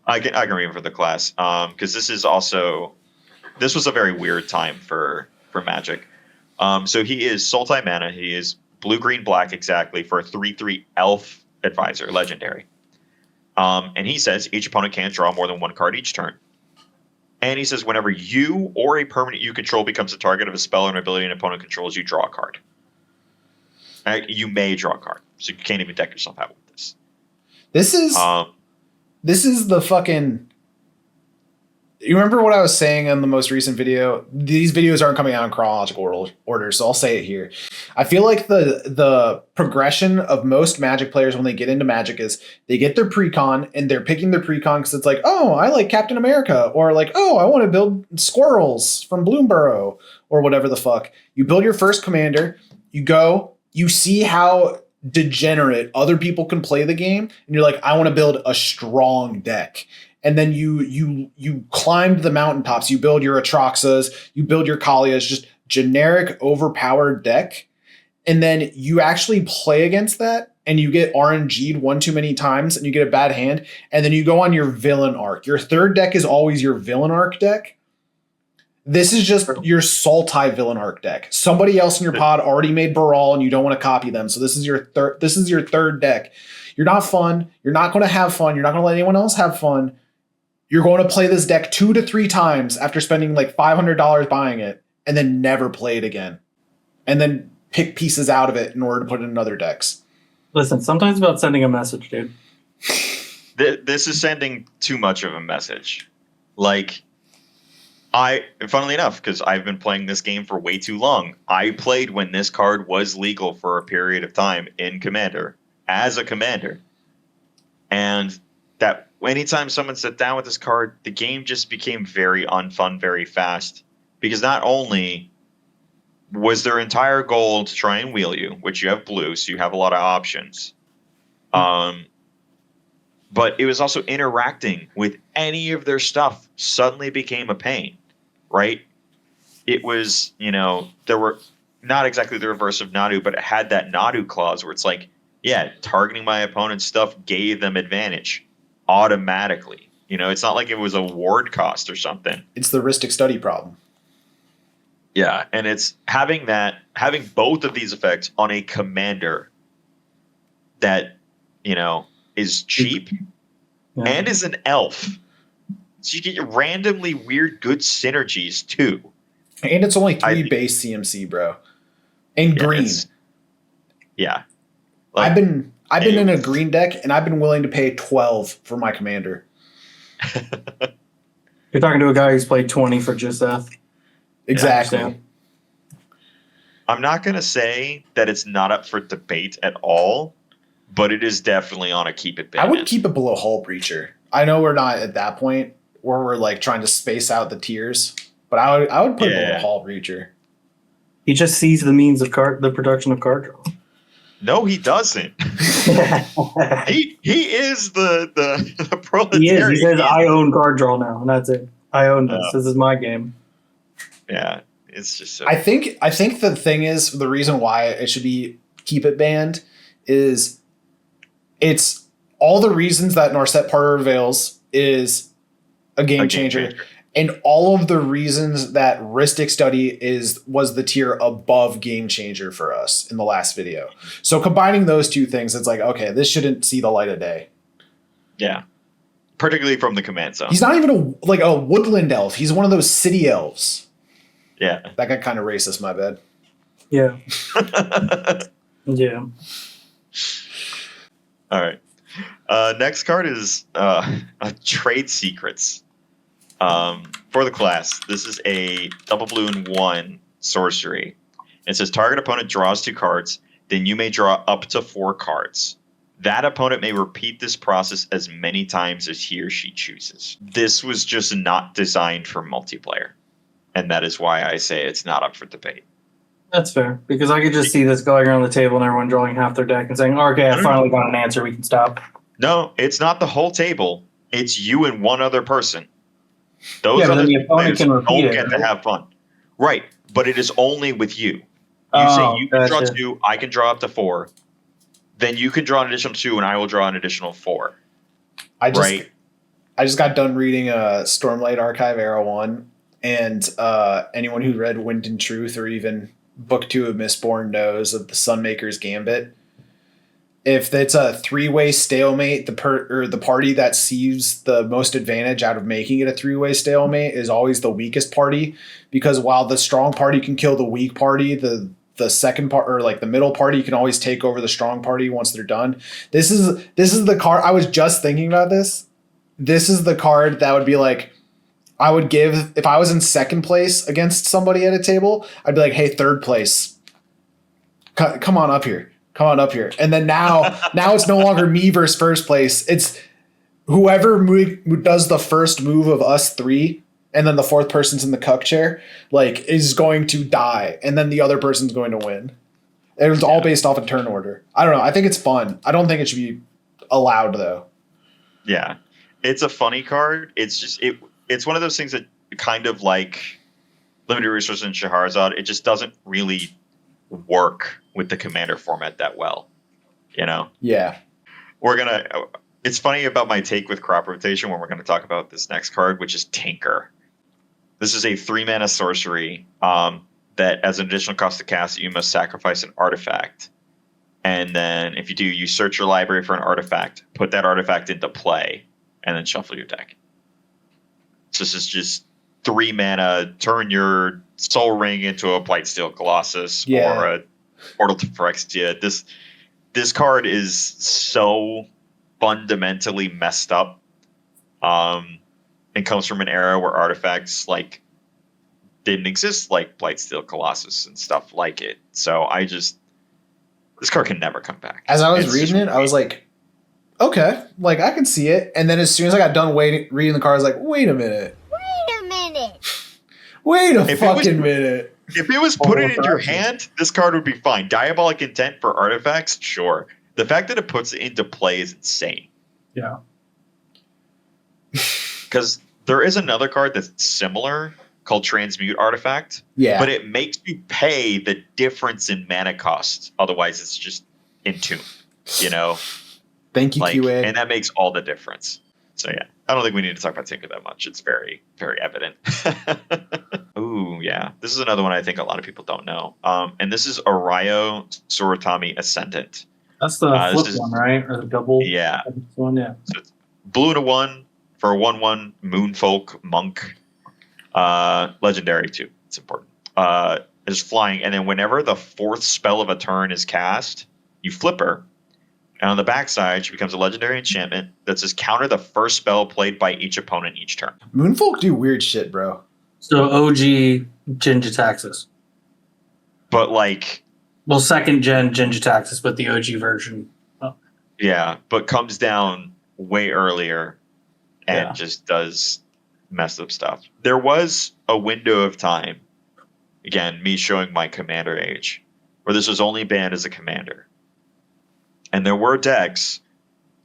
I can read him for the class, because this was a very weird time for Magic. So he is Sultai mana. He is blue, green, black exactly for a 3/3 elf advisor, legendary. And he says each opponent can't draw more than one card each turn. And he says whenever you or a permanent you control becomes the target of a spell or an ability an opponent controls, you draw a card. You may draw a card, so you can't even deck yourself out with this. This is the fucking... You remember what I was saying in the most recent video? These videos aren't coming out in chronological order, so I'll say it here. I feel like the progression of most Magic players when they get into Magic is they get their precon, and they're picking their precon because it's like, oh, I like Captain America, or like, oh, I want to build squirrels from Bloomborough, or whatever the fuck. You build your first commander, you go, you see how degenerate other people can play the game, and you're like, I want to build a strong deck. And then you climbed the mountaintops. You build your Atraxas, you build your Kalias, just generic overpowered deck. And then you actually play against that, and you get RNG'd one too many times, and you get a bad hand. And then you go on your villain arc. Your third deck is always your villain arc deck. This is just your Sultai villain arc deck. Somebody else in your pod already made Baral, and you don't want to copy them. So this is your third deck. You're not fun. You're not going to have fun. You're not going to let anyone else have fun. You're going to play this deck 2 to 3 times after spending like $500 buying it, and then never play it again. And then pick pieces out of it in order to put it in other decks. Listen, sometimes about sending a message, dude. This is sending too much of a message. Like, funnily enough, because I've been playing this game for way too long, I played when this card was legal for a period of time in Commander, as a Commander. And that anytime someone sat down with this card, the game just became very unfun very fast. Because not only was their entire goal to try and wheel you, which you have blue, so you have a lot of options. But it was also interacting with any of their stuff suddenly became a pain, right? It was, there were not exactly the reverse of Nadu, but it had that Nadu clause where it's like, yeah, targeting my opponent's stuff gave them advantage automatically. It's not like it was a ward cost or something. It's the heuristic study problem. Yeah, and it's having both of these effects on a commander that, is cheap and is an elf. So you get randomly weird good synergies too. And it's only 3 base CMC, bro. And green. Yeah. I've been in a green deck, and I've been willing to pay 12 for my commander. You're talking to a guy who's played 20 for Joseph. Exactly. Yeah, I'm not going to say that it's not up for debate at all, but it is definitely on a keep it ban. I would keep it below Hullbreacher. I know we're not at that point where we're like trying to space out the tiers, but I would put it below Hullbreacher. He just sees the means of the production of card draw. No, he doesn't. he is the proletariat. He is. He says, I own card draw now, and that's it. I own this. This is my game. Yeah, it's just so... I think the thing is, the reason why it should be keep it banned is it's all the reasons that Narset Parter Veils is a game changer. And all of the reasons that Ristic Study was the tier above Game Changer for us in the last video. So combining those two things, it's like, okay, this shouldn't see the light of day. Yeah. Particularly from the command zone. He's not even a woodland elf. He's one of those city elves. Yeah. That got kind of racist, my bad. Yeah. Yeah. All right. Next card is Trade Secrets. For the class, this is a double blue and 1 sorcery. It says target opponent draws 2 cards, then you may draw up to 4 cards. That opponent may repeat this process as many times as he or she chooses. This was just not designed for multiplayer, and that is why I say it's not up for debate. That's fair, because I could just see this going around the table and everyone drawing half their deck and saying, okay, I finally got an answer, we can stop. No, it's not the whole table. It's you and one other person. Those other players don't get to have fun. Right, but it is only with you. You say you can draw 2, I can draw up to 4. Then you can draw an additional 2, and I will draw an additional 4. I just got done reading Stormlight Archive Era 1, and anyone who read Wind and Truth or even Book 2 of Mistborn knows of the Sunmaker's Gambit. If it's a 3-way stalemate, the party that sees the most advantage out of making it a 3-way stalemate is always the weakest party, because while the strong party can kill the weak party, the second part, or like the middle party, can always take over the strong party once they're done. This is the card. I was just thinking about this. This is the card that would be like, I would give if I was in second place against somebody at a table. I'd be like, hey, third place, come on up here. Come on up here. And then now it's no longer me versus first place. It's whoever does the first move of us 3, and then the 4th person's in the cuck chair, like, is going to die, and then the other person's going to win. It was all based off a turn order. I don't know. I think it's fun. I don't think it should be allowed, though. Yeah. It's a funny card. It's just it's one of those things that kind of like limited resources in Shahrazad. It just doesn't really work with the commander format that well, you know? Yeah. It's funny about my take with crop rotation when we're going to talk about this next card, which is Tinker. This is a 3-mana sorcery that as an additional cost to cast, you must sacrifice an artifact. And then if you do, you search your library for an artifact, put that artifact into play, and then shuffle your deck. So this is just 3 mana, turn your Soul Ring into a Blightsteel Colossus or a Portal to Phyrexia. This card is so fundamentally messed up. It comes from an era where artifacts like didn't exist, like Blightsteel Colossus and stuff like it. So this card can never come back. As I was reading it, I was like, okay, like I can see it. And then as soon as I got done reading the card, I was like, wait a minute. Wait a fucking minute. If it was put it in your hand, this card would be fine. Diabolic Intent for artifacts, sure. The fact that it puts it into play is insane. Yeah. Because there is another card that's similar called Transmute Artifact. Yeah. But it makes you pay the difference in mana cost. Otherwise, it's just Entomb, you know? Thank you, QA. And that makes all the difference. So, yeah. I don't think we need to talk about Tinker that much. It's very, very evident. Ooh, yeah. This is another one I think a lot of people don't know. And this is Erayo Soratami Ascendant. That's the flip one, right? Or the double? Yeah. One, yeah. So it's blue to 1 for a 1/1 Moonfolk Monk. Legendary, too. It's important. It's flying. And then whenever the 4th spell of a turn is cast, you flip her. And on the backside, she becomes a legendary enchantment that says counter the first spell played by each opponent each turn. Moonfolk do weird shit, bro. So OG Jin-Gitaxias. But like... Well, 2nd gen Jin-Gitaxias, but the OG version. Oh. Yeah, but comes down way earlier and just does messed up stuff. There was a window of time, again, me showing my commander age, where this was only banned as a commander. And there were decks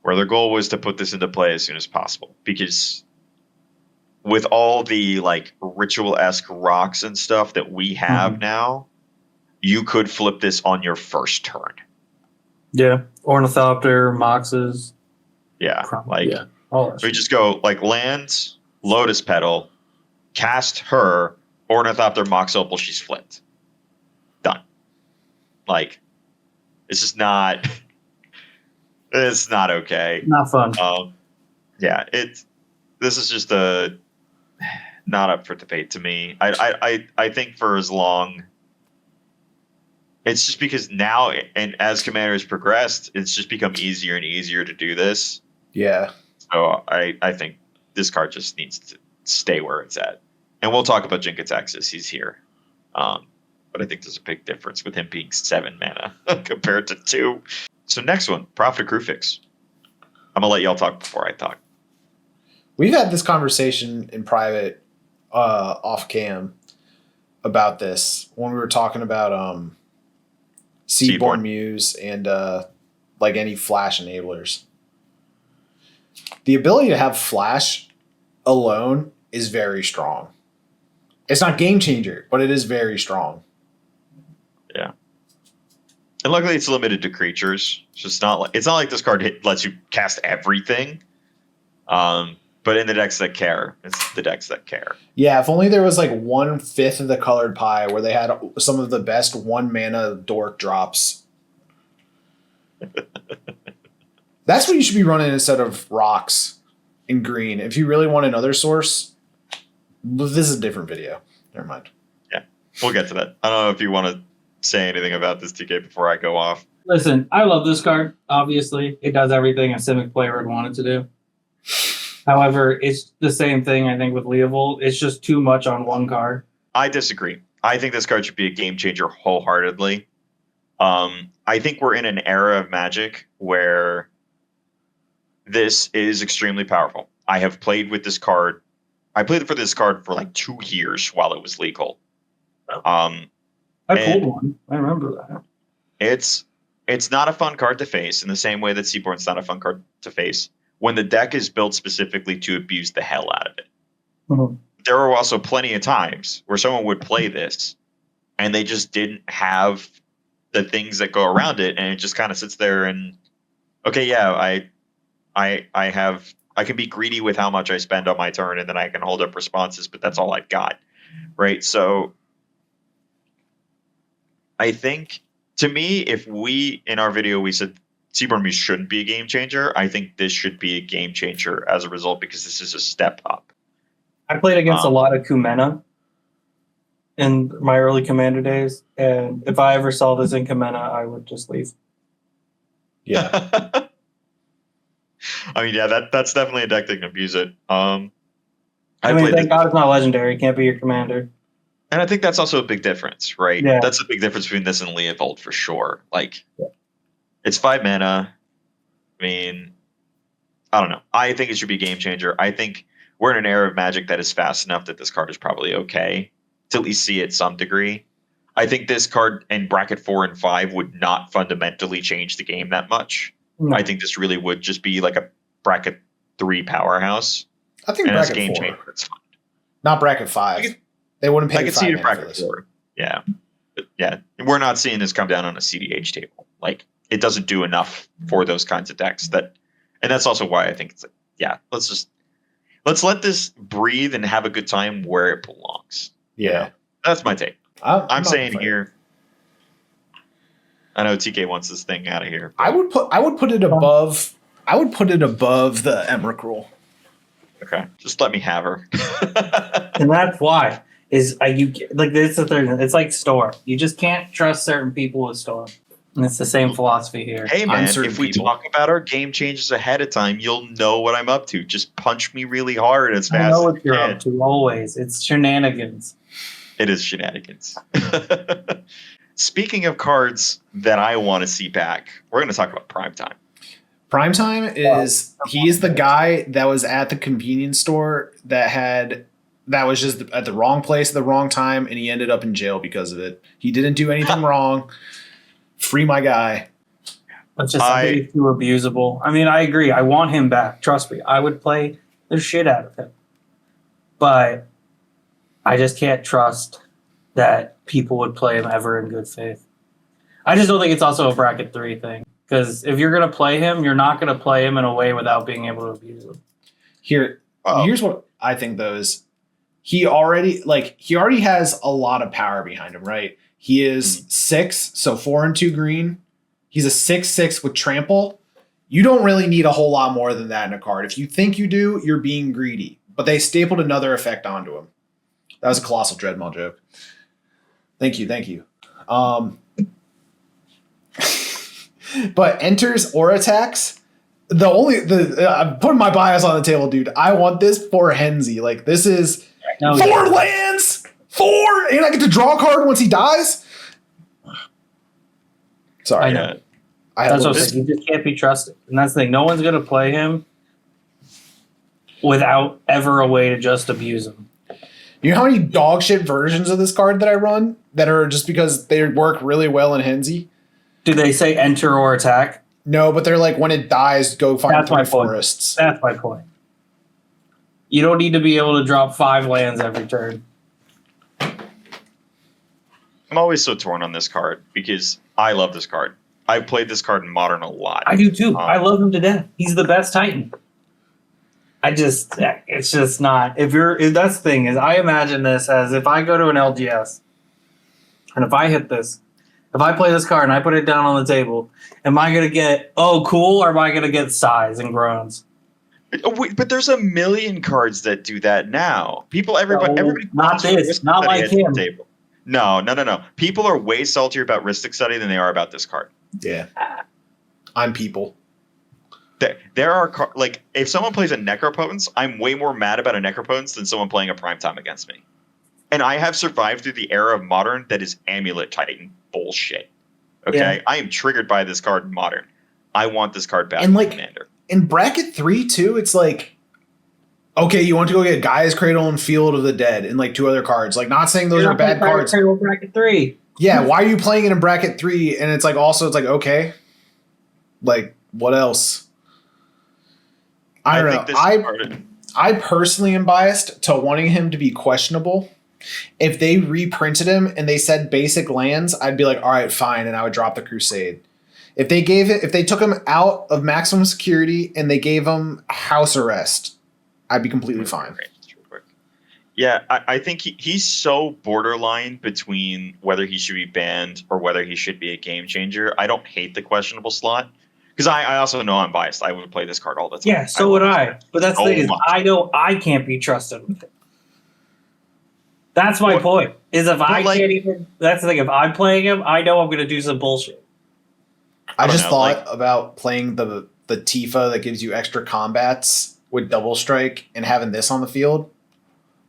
where their goal was to put this into play as soon as possible. Because with all the like ritual-esque rocks and stuff that we have now, you could flip this on your first turn. Yeah. Ornithopter, Moxes. Yeah. All we just go like lands, Lotus Petal, cast her, Ornithopter, Mox Opal, she's flipped. Done. Like, it's just not. It's not okay. Not fun. Yeah, this is just not up for debate to me. I think for as long, it's just because now, and as Commander has progressed, it's just become easier and easier to do this. Yeah. So I think this card just needs to stay where it's at. And we'll talk about Jin-Gitaxias. He's here. But I think there's a big difference with him being 7 mana compared to 2. So next one, Prophet of Krufix. I'm going to let y'all talk before I talk. We've had this conversation in private off cam about this when we were talking about Seaborn Muse and like any flash enablers. The ability to have flash alone is very strong. It's not game changer, but it is very strong. Yeah. And luckily it's limited to creatures. It's not like this card lets you cast everything. But in the decks that care, it's the decks that care. Yeah, if only there was like 1/5 of the colored pie where they had some of the best 1 mana dork drops. That's what you should be running instead of rocks in green. If you really want another source, this is a different video. Never mind. Yeah, we'll get to that. I don't know if you want to say anything about this, TK, before I go off. Listen, I love this card. Obviously, it does everything a Simic player would want it to do. However, it's the same thing, I think, with Leovold. It's just too much on one card. I disagree. I think this card should be a game changer wholeheartedly. I think we're in an era of Magic where this is extremely powerful. I have played with this card. I played for this card for like 2 years while it was legal. I pulled one. I remember that. It's not a fun card to face in the same way that Seaborn's not a fun card to face when the deck is built specifically to abuse the hell out of it. Mm-hmm. There are also plenty of times where someone would play this and they just didn't have the things that go around it, and it just kind of sits there and, okay, yeah, I can be greedy with how much I spend on my turn, and then I can hold up responses, but that's all I've got, right? So I think, to me, if in our video, we said Seaborn Muse shouldn't be a game changer, I think this should be a game changer as a result, because this is a step up. I played against a lot of Kumena in my early Commander days, and if I ever saw this in Kumena, I would just leave. Yeah. I mean, yeah, that's definitely a deck that can abuse it. I mean, thank God it's not legendary. It can't be your commander. And I think that's also a big difference, right? Yeah. That's a big difference between this and Leovold for sure. Like, it's 5 mana. I mean, I don't know. I think it should be a game changer. I think we're in an era of Magic that is fast enough that this card is probably okay to at least see it some degree. I think this card in bracket 4 and 5 would not fundamentally change the game that much. No. I think this really would just be like a bracket 3 powerhouse. I think bracket game 4. Changer, it's fine. Not bracket 5. They wouldn't pay. I could see it in bracket 4. Yeah, but yeah, we're not seeing this come down on a CDH table. Like, it doesn't do enough for those kinds of decks. And that's also why I think it's like, yeah, let's let this breathe and have a good time where it belongs. Yeah, you know? That's my take. I'm saying here. I know TK wants this thing out of here. I would put it above. I would put it above the Emrakul. Okay, just let me have her. And that's why is you like this is the third. It's like Storm. You just can't trust certain people with Storm. And it's the same philosophy here. Hey man, if we talk about our game changes ahead of time, you'll know what I'm up to. Just punch me really hard as fast as you can. I know what you're up to always. It's shenanigans. It is shenanigans. Speaking of cards that I want to see back, we're going to talk about Primetime. Primetime is he is the guy that was at the convenience store that was just at the wrong place at the wrong time, and he ended up in jail because of it. He didn't do anything wrong. Free my guy. That's just too abusable. I mean, I agree. I want him back. Trust me. I would play the shit out of him. But I just can't trust that people would play him ever in good faith. I just don't think it's also a bracket 3 thing. Because if you're going to play him, you're not going to play him in a way without being able to abuse him. Here's what I think, though, is he already has a lot of power behind him, right? He is 6, so 4 and 2 green. He's a 6/6 with trample. You don't really need a whole lot more than that in a card. If you think you do, you're being greedy. But they stapled another effect onto him. That was a Colossal Dreadmaw joke. Thank you. But enters or attacks. I'm putting my bias on the table, dude. I want this for Henzi. Like, this is 4 lands, 4, and I get to draw a card once he dies. Sorry, I know. That's what I'm saying. He just can't be trusted, and that's the thing. No one's gonna play him without ever a way to just abuse him. You know how many dog shit versions of this card that I run that are just because they work really well in Henzi? Do they say enter or attack? No, but they're like, when it dies, go find 3 forests. That's my point. You don't need to be able to drop 5 lands every turn. I'm always so torn on this card because I love this card. I've played this card in Modern a lot. I do too. I love him to death. He's the best Titan. It's just not. If that's the thing is, I imagine this as if I go to an LGS, and if I hit this, if I play this card and I put it down on the table, am I gonna get cool, or am I gonna get sighs and groans? But there's a million cards that do that now. Everybody. Not this. Not like him. No. People are way saltier about Ristic Study than they are about this card. Yeah, I'm people. There are like, if someone plays a Necropotence, I'm way more mad about a Necropotence than someone playing a Primetime against me. And I have survived through the era of Modern that is Amulet Titan bullshit. Okay, yeah. I am triggered by this card in Modern. I want this card back, and like Commander. In bracket 3 too, it's like, okay, you want to go get Gaia's Cradle and Field of the Dead and like 2 other cards. Like, not saying those are bad cards. Bracket 3. Yeah, why are you playing it in bracket 3? And it's like, also, it's like, okay, like, what else? I don't know. I personally am biased to wanting him to be questionable. If they reprinted him and they said basic lands, I'd be like, all right, fine, and I would drop the Crusade. If they took him out of maximum security and they gave him house arrest, I'd be completely fine. Yeah, I think he's so borderline between whether he should be banned or whether he should be a game changer. I don't hate the questionable slot. Because I also know I'm biased. I would play this card all the time. Yeah, so would I. But that's the thing is, I know I can't be trusted with it. That's my point. Is if I can't even. That's the thing. If I'm playing him, I know I'm going to do some bullshit. I just thought about playing the Tifa that gives you extra combats with double strike and having this on the field.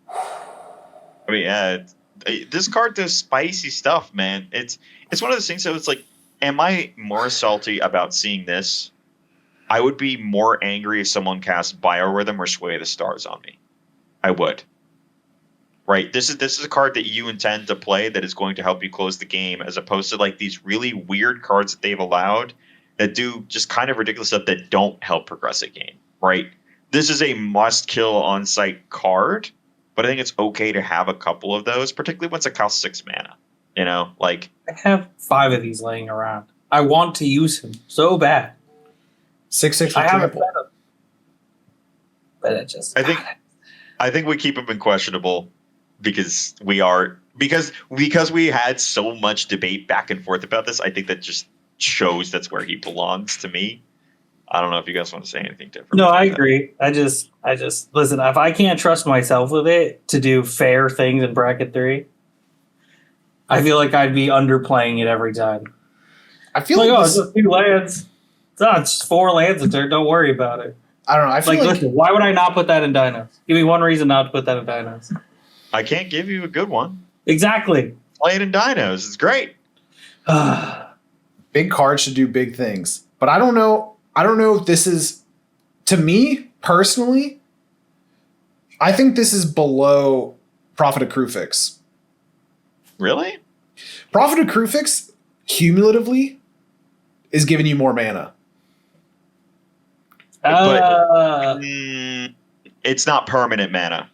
I mean, this card does spicy stuff, man. It's one of those things that it's like, am I more salty about seeing this? I would be more angry if someone cast Biorhythm or Sway of the Stars on me. I would. Right? This is a card that you intend to play that is going to help you close the game, as opposed to like these really weird cards that they've allowed that do just kind of ridiculous stuff that don't help progress a game. Right? This is a must-kill on-site card, but I think it's okay to have a couple of those, particularly once it costs 6 mana. You know, like, I have 5 of these laying around. I want to use him so bad. 6/6. I have a set of, but it just. I think we keep him in questionable because we had so much debate back and forth about this. I think that just shows that's where he belongs to me. I don't know if you guys want to say anything different. No, I agree. I just listen. If I can't trust myself with it to do fair things in bracket 3. I feel like I'd be underplaying it every time. I feel like it's just 2 lands. It's 4 lands a turn. Don't worry about it. I don't know. I feel like listen, why would I not put that in Dinos? Give me one reason not to put that in Dinos. I can't give you a good one. Exactly. Play it in Dinos. It's great. Big cards should do big things. But I don't know if this is, to me personally, I think this is below Prophet of Krufix. Really? Prophet of Krufix, cumulatively, is giving you more mana. But it's not permanent mana.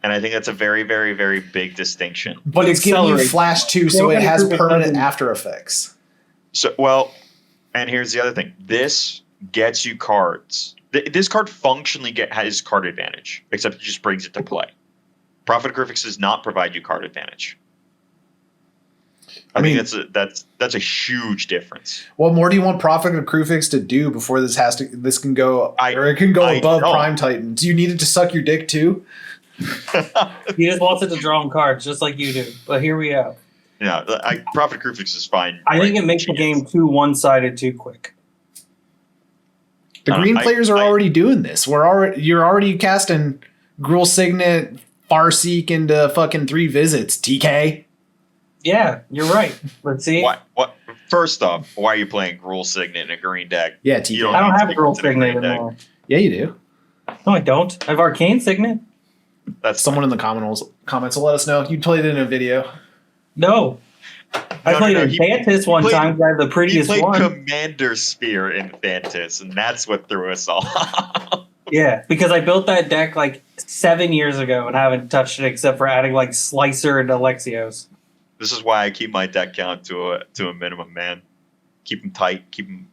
And I think that's a very, very, very big distinction. But it's giving you flash too, so it has permanent after effects. So, well, and here's the other thing. This gets you cards. This card functionally has card advantage, except it just brings it to play. Prophet of Crucifix does not provide you card advantage. I mean, think that's a huge difference. What more do you want Prophet of Crucifix to do before this can go above Prime Titan? Do you need it to suck your dick too? He just wants it to draw him cards, just like you do. But here we are. Yeah, Prophet of Crucifix is fine. I think it makes the game too one-sided too quick. The green players are already doing this. You're already casting Gruul Signet, Farseek into fucking 3 visits. TK. Yeah, you're right. Let's see. What? First off, why are you playing Gruul Signet in a green deck? Yeah, TK. I don't have Gruul Signet anymore. Yeah, you do. No, I don't. I have Arcane Signet. That's someone in the comments will let us know. You played it in a video. No. I played in Thantis one time. I had the prettiest one. He played Commander Sphere in Thantis, and that's what threw us all. Yeah, because I built that deck like 7 years ago and haven't touched it except for adding like Slicer and Alexios. This is why I keep my deck count to a minimum, man. Keep them tight, keep them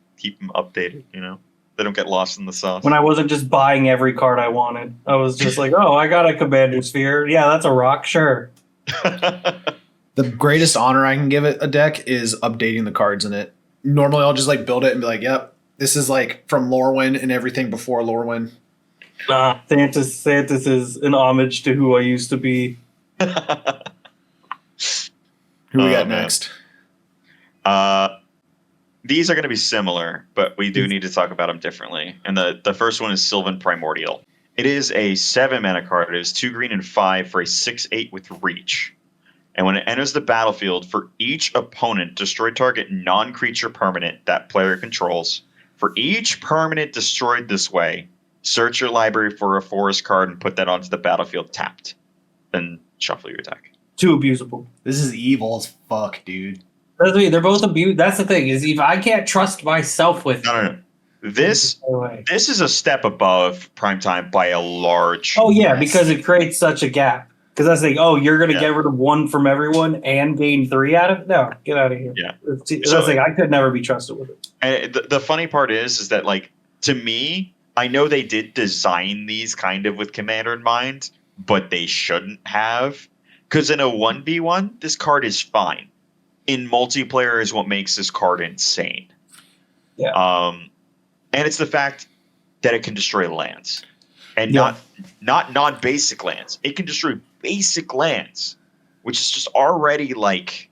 updated, you know? They don't get lost in the sauce. When I wasn't just buying every card I wanted. I was just like, oh, I got a Commander Sphere. Yeah, that's a rock, sure. The greatest honor I can give it a deck is updating the cards in it. Normally I'll just like build it and be like, yep, this is like from Lorwyn and everything before Lorwyn. Nah, Thantis is an homage to who I used to be. Who we got next? These are going to be similar, but we do need to talk about them differently. And the first one is Sylvan Primordial. It is a 7-mana card. It is 2 green and 5 for a 6/8 with reach. And when it enters the battlefield, for each opponent, destroy target non-creature permanent that player controls. For each permanent destroyed this way, search your library for a forest card and put that onto the battlefield tapped. Then shuffle your deck. Too abusable. This is evil as fuck, dude. They're both abused. That's the thing, is if I can't trust myself with No. This is a step above Primetime by a large... Oh, yeah, because it creates such a gap. Because I was like, oh, you're going to get rid of 1 from everyone and gain 3 out of it? No, get out of here. Yeah. I could never be trusted with it. And the funny part is that, like, to me, I know they did design these kind of with Commander in mind, but they shouldn't have. Because in a 1v1, this card is fine. In multiplayer is what makes this card insane. Yeah. And it's the fact that it can destroy lands. And not non-basic lands. It can destroy basic lands, which is just already like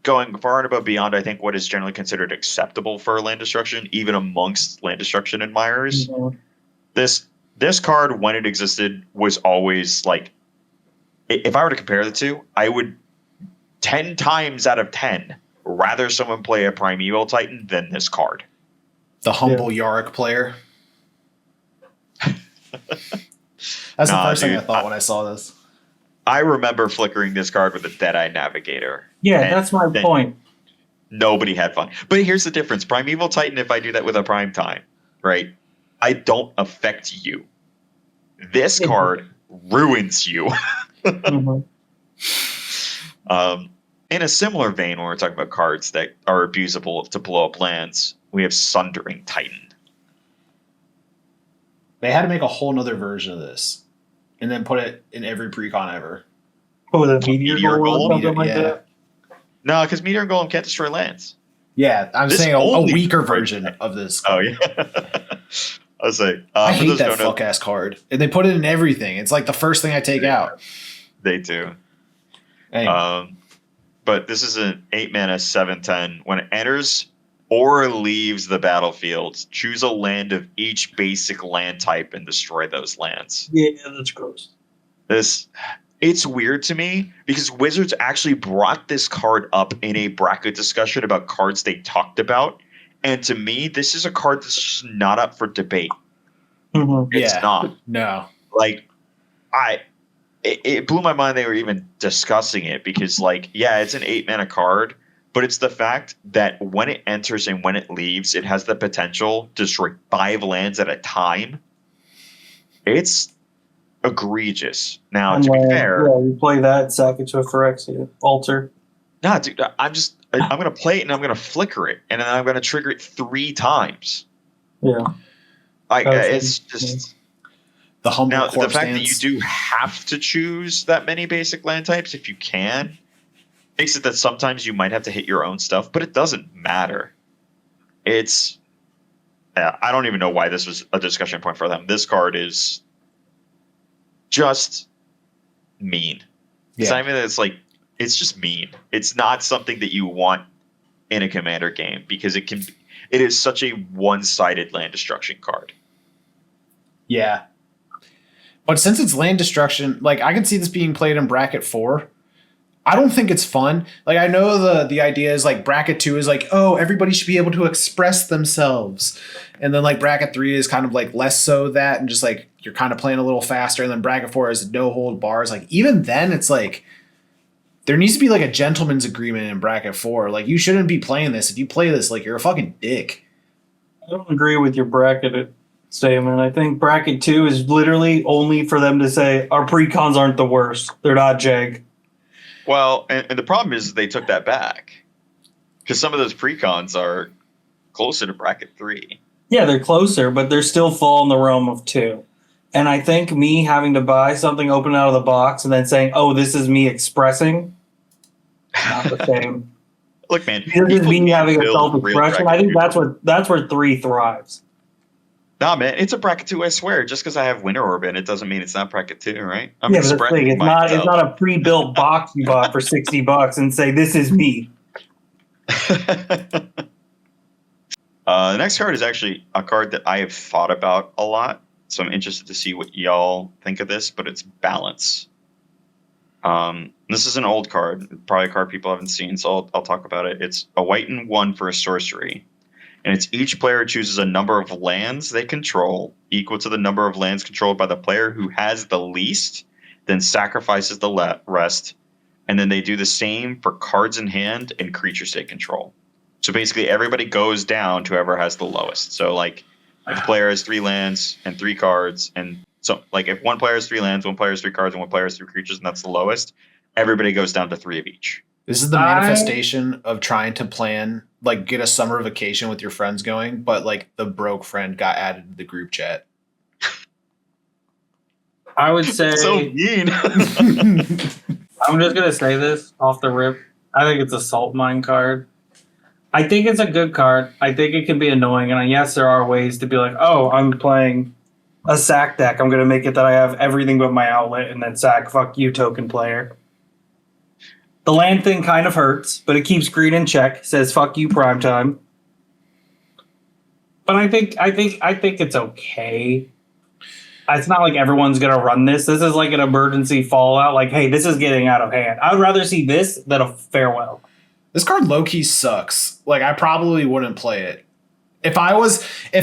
going far and above beyond, I think, what is generally considered acceptable for land destruction, even amongst land destruction admirers. Mm-hmm. This card, when it existed, was always like, if I were to compare the two, I would 10 times out of 10 rather someone play a Primeval Titan than this card. The humble Yarick player. That's the first thing I thought when I saw this. I remember flickering this card with a Deadeye Navigator. Yeah, that's my point. Nobody had fun. But here's the difference. Primeval Titan, if I do that with a Prime Time, right, I don't affect you. This card ruins you. Mm-hmm. In a similar vein, when we're talking about cards that are abusable to blow up lands, we have Sundering Titan. They had to make a whole nother version of this and then put it in every precon ever. Oh, the Meteor Golem or something like yeah. that? No, because Meteor Golem can't destroy lands. Yeah, I'm saying a weaker version of this card. Oh, yeah. I was like, I hate that fuck-ass card. And they put it in everything. It's like the first thing I take out. They do. Anyway. But this is an 8-mana 7/10. When it enters or leaves the battlefield, choose a land of each basic land type and destroy those lands. Yeah, that's gross. It's weird to me because Wizards actually brought this card up in a bracket discussion about cards they talked about. And to me, this is a card that's just not up for debate. Mm-hmm. It's not. No. Like, it blew my mind they were even discussing it because, like, yeah, it's an 8-mana card, but it's the fact that when it enters and when it leaves, it has the potential to destroy 5 lands at a time. It's egregious. Now, to be fair... Yeah, you play that, sack it to a Phyrexia, alter. Nah, dude, I'm going to play it and I'm going to flicker it, and then I'm going to trigger it 3 times. Yeah. It's just... The humble Now, the corpse fact dance. that you do have to choose that many basic land types, if you can, makes it that sometimes you might have to hit your own stuff, but it doesn't matter. It's... I don't even know why this was a discussion point for them. This card is just mean. It's not even that it's just mean. It's not something that you want in a Commander game because it is such a one-sided land destruction card. Yeah. But since it's land destruction, like I can see this being played in bracket 4. I don't think it's fun. Like I know the idea is like bracket 2 is like, oh, everybody should be able to express themselves. And then like bracket 3 is kind of like less so that and just like you're kind of playing a little faster. And then bracket 4 is no hold bars. Like even then it's like there needs to be like a gentleman's agreement in bracket 4. Like you shouldn't be playing this. If you play this, like you're a fucking dick. I don't agree with your bracket statement. I think bracket 2 is literally only for them to say our precons aren't the worst. They're not Jag. Well, and the problem is they took that back because some of those precons are closer to bracket 3. Yeah, they're closer, but they're still fall in the realm of 2. And I think me having to buy something open out of the box and then saying, oh, this is me expressing, not the same. Look, man, This is me having a build self-expression. real I think bracket that's where 3 thrives. Nah, man, it's a bracket 2, I swear. Just because I have Winter Orbit, it doesn't mean it's not bracket 2, right? Yeah, but that's the thing. It's not a pre-built box you bought for $60 and say, this is me. The next card is actually a card that I have thought about a lot, so I'm interested to see what y'all think of this, but it's Balance. This is an old card, probably a card people haven't seen, so I'll talk about it. It's a white and 1 for a sorcery. And it's each player chooses a number of lands they control equal to the number of lands controlled by the player who has the least, then sacrifices the rest, and then they do the same for cards in hand and creatures they control. So basically everybody goes down to whoever has the lowest. So like if a player has 3 lands and 3 cards, and so like if one player has 3 lands, one player has 3 cards, and one player has 3 creatures, and that's the lowest, everybody goes down to 3 of each. This is the manifestation of trying to plan, like get a summer vacation with your friends going, but like the broke friend got added to the group chat. I would say... So mean. I'm just going to say this off the rip. I think it's a Salt Mine card. I think it's a good card. I think it can be annoying. And yes, there are ways to be like, oh, I'm playing a sack deck. I'm going to make it that I have everything but my outlet and then sack, fuck you, token player. The land thing kind of hurts, but it keeps green in check. Says fuck you, primetime. But I think it's okay. It's not like everyone's gonna run this. This is like an emergency fallout. Like, hey, this is getting out of hand. I would rather see this than a farewell. This card low-key sucks. Like I probably wouldn't play it. If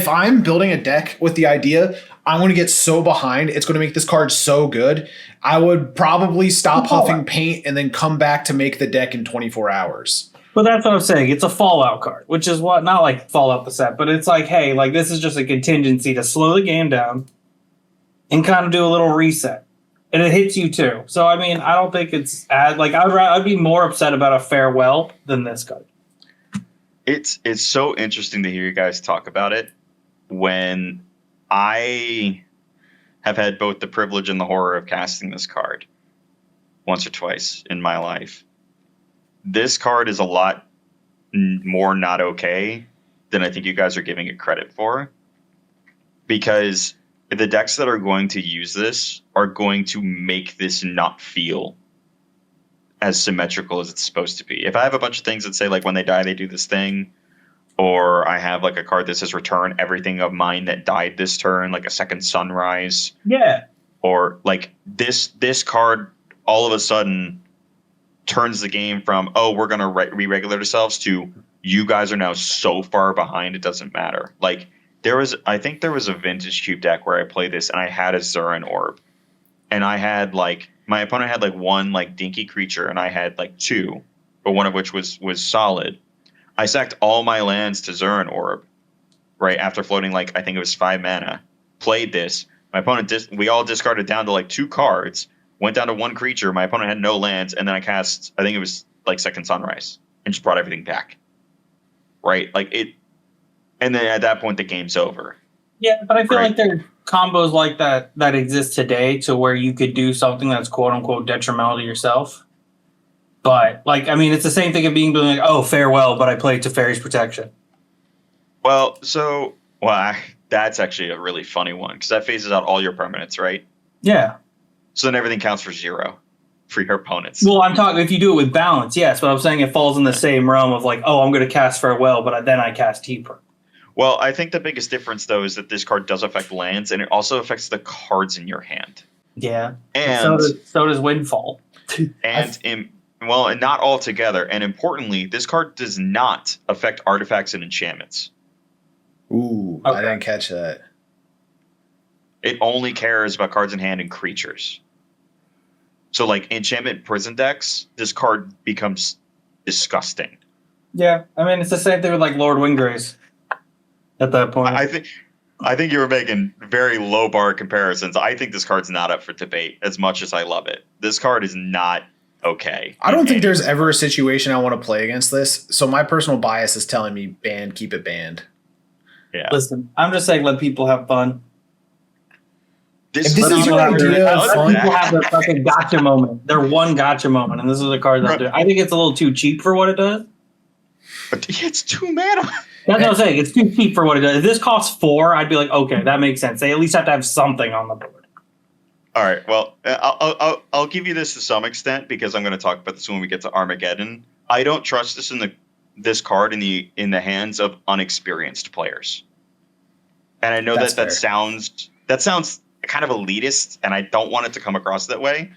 I'm building a deck with the idea I'm going to get so behind, it's going to make this card so good, I would probably stop huffing paint and then come back to make the deck in 24 hours. But that's what I'm saying. It's a Fallout card, which is what, not like Fallout the set, but it's like, hey, like this is just a contingency to slow the game down and kind of do a little reset. And it hits you too. So, I mean, I don't think it's like I'd be more upset about a farewell than this card. It's so interesting to hear you guys talk about it when I have had both the privilege and the horror of casting this card once or twice in my life. This card is a lot more not okay than I think you guys are giving it credit for, because the decks that are going to use this are going to make this not feel as symmetrical as it's supposed to be. If I have a bunch of things that say like when they die they do this thing, or I have like a card that says return everything of mine that died this turn, like a second sunrise. Yeah. Or like this card all of a sudden turns the game from, oh, we're going to re-regulate ourselves to you guys are now so far behind it doesn't matter. Like I think there was a Vintage Cube deck where I played this and I had a Zuran Orb. And I had like, my opponent had like 1 like dinky creature and I had like 2, but one of which was solid. I sacked all my lands to Zuran Orb, right after floating like I think it was 5 mana. Played this. My opponent we all discarded down to like 2 cards. Went down to 1 creature. My opponent had no lands, and then I cast. I think it was like Second Sunrise, and just brought everything back. Right, like it. And then at that point, the game's over. Yeah, but I feel like combos like that exist today to where you could do something that's quote unquote detrimental to yourself. But like, I mean, it's the same thing of being like, oh, farewell, but I play Teferi's Protection. Well, that's actually a really funny one because that phases out all your permanents, right? Yeah. So then everything counts for 0 for your opponents. Well, I'm talking if you do it with balance, yes, but I'm saying it falls in the same realm of like, oh, I'm going to cast farewell, but then I cast T-Pro. Well, I think the biggest difference, though, is that this card does affect lands, and it also affects the cards in your hand. Yeah. And so does Windfall. And not all together. And importantly, this card does not affect artifacts and enchantments. Ooh, okay. I didn't catch that. It only cares about cards in hand and creatures. So, like, enchantment prison decks, this card becomes disgusting. Yeah, I mean, it's the same thing with, like, Lord Windgrace. At that point, I think you were making very low bar comparisons. I think this card's not up for debate as much as I love it. This card is not okay. I don't think there's ever a situation I want to play against this. So my personal bias is telling me banned, keep it banned. Yeah. Listen, I'm just saying let people have fun. This is your idea of fun. People have their fucking gotcha moment. Their one gotcha moment, and this is a card that I think it's a little too cheap for what it does. But it's 2 mana. That's what I'm saying. It's too cheap for what it does. If this costs 4, I'd be like, okay, that makes sense. They at least have to have something on the board. All right. Well, I'll give you this to some extent because I'm going to talk about this when we get to Armageddon. I don't trust this card in the hands of unexperienced players. And I know that sounds kind of elitist, and I don't want it to come across that way.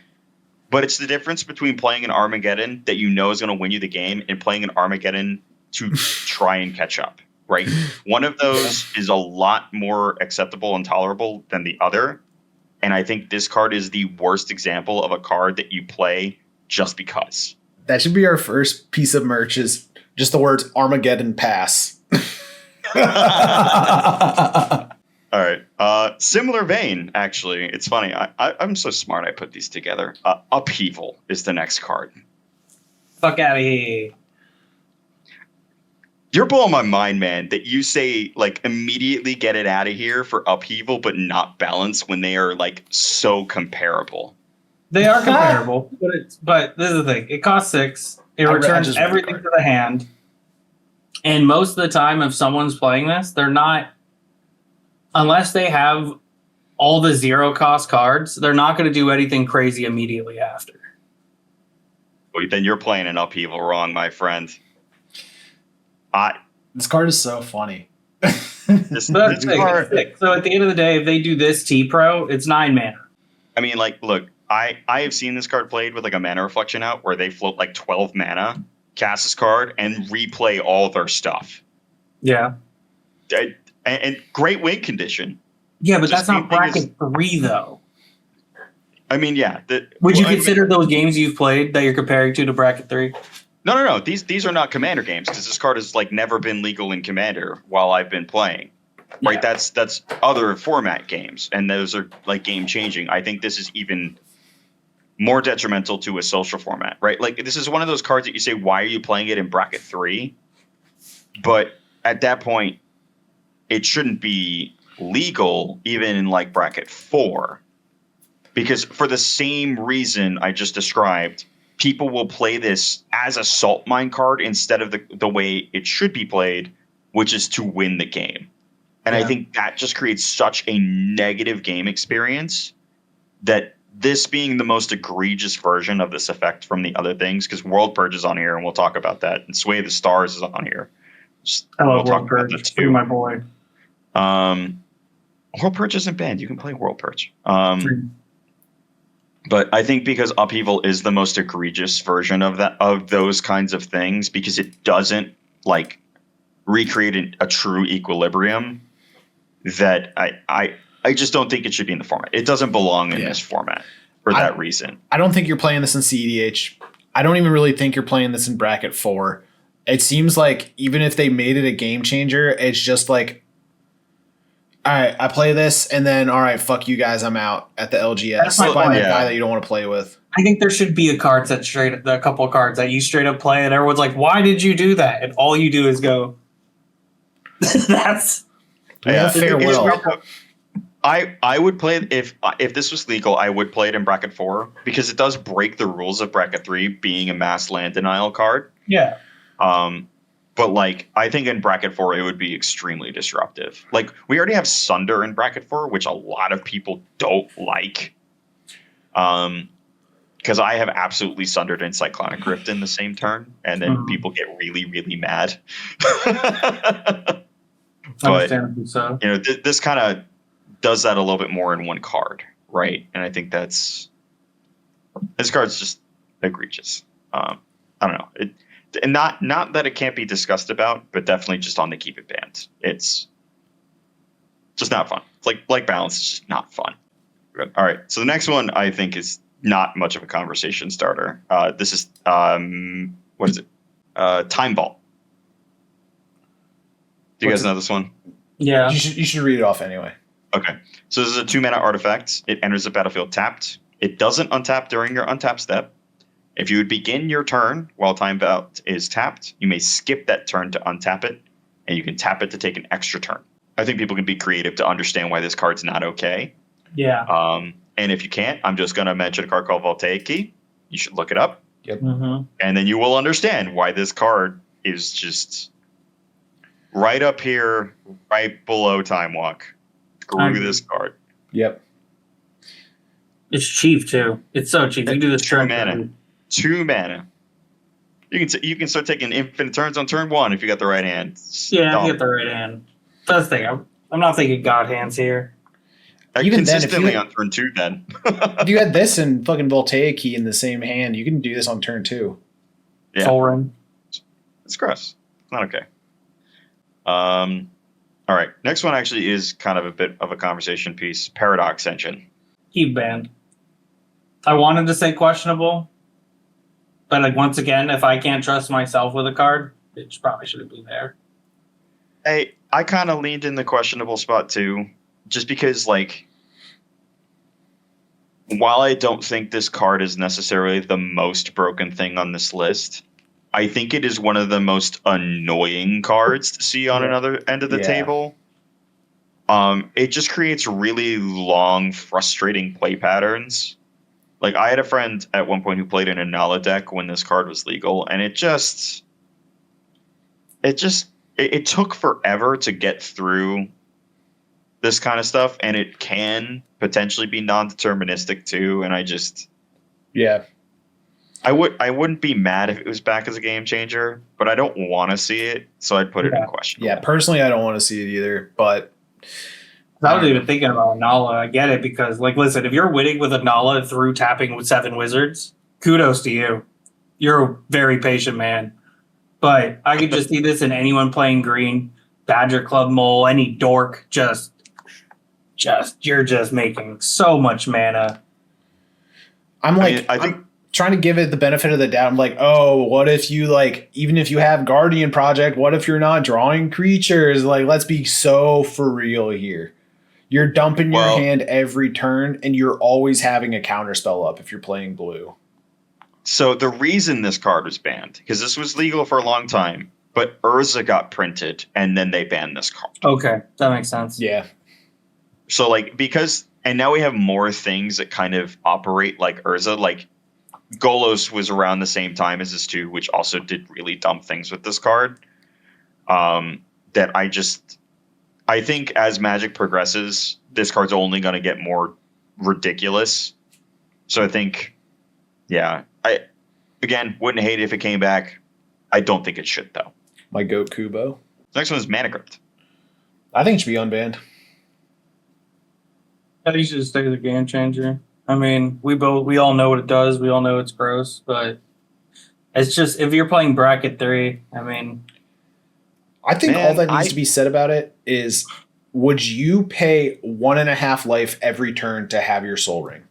But it's the difference between playing an Armageddon that you know is going to win you the game and playing an Armageddon to try and catch up, right? One of those is a lot more acceptable and tolerable than the other. And I think this card is the worst example of a card that you play just because. That should be our first piece of merch is just the words Armageddon Pass. All right. Similar vein, actually. It's funny. I'm so smart I put these together. Upheaval is the next card. Fuck out of here. You're blowing my mind, man, that you say, like, immediately get it out of here for Upheaval, but not balance when they are, like, so comparable. They are comparable, but this is the thing. It costs 6. It returns everything to the hand. And most of the time, if someone's playing this, they're not, unless they have all the 0-cost cards, they're not going to do anything crazy immediately after. Well, then you're playing an Upheaval wrong, my friend. This card is so funny. This card, so at the end of the day, if they do this T-Pro, it's 9 mana. I mean, like, look, I have seen this card played with like a mana reflection out where they float like 12 mana, cast this card, and replay all their stuff. Yeah. And great win condition. Yeah, but that's not bracket 3, though. I mean, yeah. Would you consider those games you've played that you're comparing to bracket 3? No. These are not Commander games because this card has like never been legal in Commander while I've been playing. Right? Yeah. That's other format games, and those are like game changing. I think this is even more detrimental to a social format, right? Like this is one of those cards that you say, why are you playing it in bracket 3? But at that point, it shouldn't be legal even in like bracket 4. Because for the same reason I just described, people will play this as a salt mine card instead of the way it should be played, which is to win the game. And I think that just creates such a negative game experience that this being the most egregious version of this effect from the other things, because World Purge is on here, and we'll talk about that, and Sway of the Stars is on here. I love World Purge. You're my boy. World Purge isn't banned. You can play World Purge. But I think because Upheaval is the most egregious version of those kinds of things, because it doesn't like recreate a true equilibrium, that I just don't think it should be in the format. It doesn't belong in this format for that reason. I don't think you're playing this in CEDH. I don't even really think you're playing this in bracket 4. It seems like even if they made it a game changer, it's just like, all right, I play this, and then, all right, fuck you guys, I'm out at the LGS. That's my point. That guy that you don't want to play with. I think there should be a couple of cards that you straight up play, and everyone's like, why did you do that? And all you do is go, that's... farewell. I would play it if this was legal. I would play it in bracket 4 because it does break the rules of bracket 3 being a mass land denial card. Yeah. But like I think in bracket 4 it would be extremely disruptive. Like we already have Sunder in bracket 4, which a lot of people don't like. Because I have absolutely Sundered and Cyclonic Rift in the same turn, and then people get really, really mad. But so. you know, this kind of does that a little bit more in one card, right? And I think this card's just egregious. I don't know. And not that it can't be discussed about, but definitely just on the keep it banned. It's just not fun. It's like balance is just not fun. All right. So the next one I think is not much of a conversation starter. This is what is it? Time Vault. Do you guys know this one? Yeah. You should read it off anyway. Okay. So this is a 2-mana artifact. It enters the battlefield tapped. It doesn't untap during your untap step. If you would begin your turn while Time Vault is tapped, you may skip that turn to untap it, and you can tap it to take an extra turn. I think people can be creative to understand why this card's not okay. Yeah. And if you can't, I'm just going to mention a card called Voltaic Key. You should look it up. Yep. Mm-hmm. And then you will understand why this card is just right up here, right below Time Walk. Screw this card. Yep. It's cheap, too. It's so cheap. You can do this 2 mana. 2 mana. You can start taking infinite turns on turn 1 if you got the right hand. Yeah, if you get the right hand. That's the thing. I'm not thinking God hands here. Even consistently then, on turn 2 then. if you had this and fucking Voltaic Key in the same hand, you can do this on turn 2. Yeah. Full run. It's gross. It's not okay. All right. Next one actually is kind of a bit of a conversation piece. Paradox Engine. Keep banned. I wanted to say questionable, but like once again, if I can't trust myself with a card, it probably shouldn't be there. Hey, I kind of leaned in the questionable spot too, just because like, while I don't think this card is necessarily the most broken thing on this list, I think it is one of the most annoying cards to see on another end of the table. It just creates really long, frustrating play patterns. Like I had a friend at one point who played in a Nala deck when this card was legal, and it took forever to get through this kind of stuff, and it can potentially be non-deterministic too. And I wouldn't be mad if it was back as a game changer, but I don't want to see it, so I'd put it in question. Yeah, personally, I don't want to see it either, but I was even thinking about Nala. I get it because, like, listen, if you're winning with a Nala through tapping with 7 wizards, kudos to you. You're a very patient man. But I could just see this in anyone playing green, Badger Club Mole, any dork, you're just making so much mana. I think trying to give it the benefit of the doubt. I'm like, oh, what if you even if you have Guardian Project, what if you're not drawing creatures? Like, let's be so for real here. You're dumping your hand every turn, and you're always having a counterspell up if you're playing blue. So the reason this card was banned, because this was legal for a long time, but Urza got printed, and then they banned this card. Okay, that makes sense. Yeah. So and now we have more things that kind of operate like Urza. Like Golos was around the same time as this too, which also did really dumb things with this card. That I think as Magic progresses, this card's only going to get more ridiculous. So I think, I wouldn't hate it if it came back. I don't think it should, though. My goat Kubo. The next one is Mana Crypt. I think it should be unbanned. I think you should stay with the game changer. I mean, we all know what it does. We all know it's gross, but it's just, if you're playing bracket 3, I mean, I think all that needs to be said about it is, would you pay 1.5 life every turn to have your Soul Ring?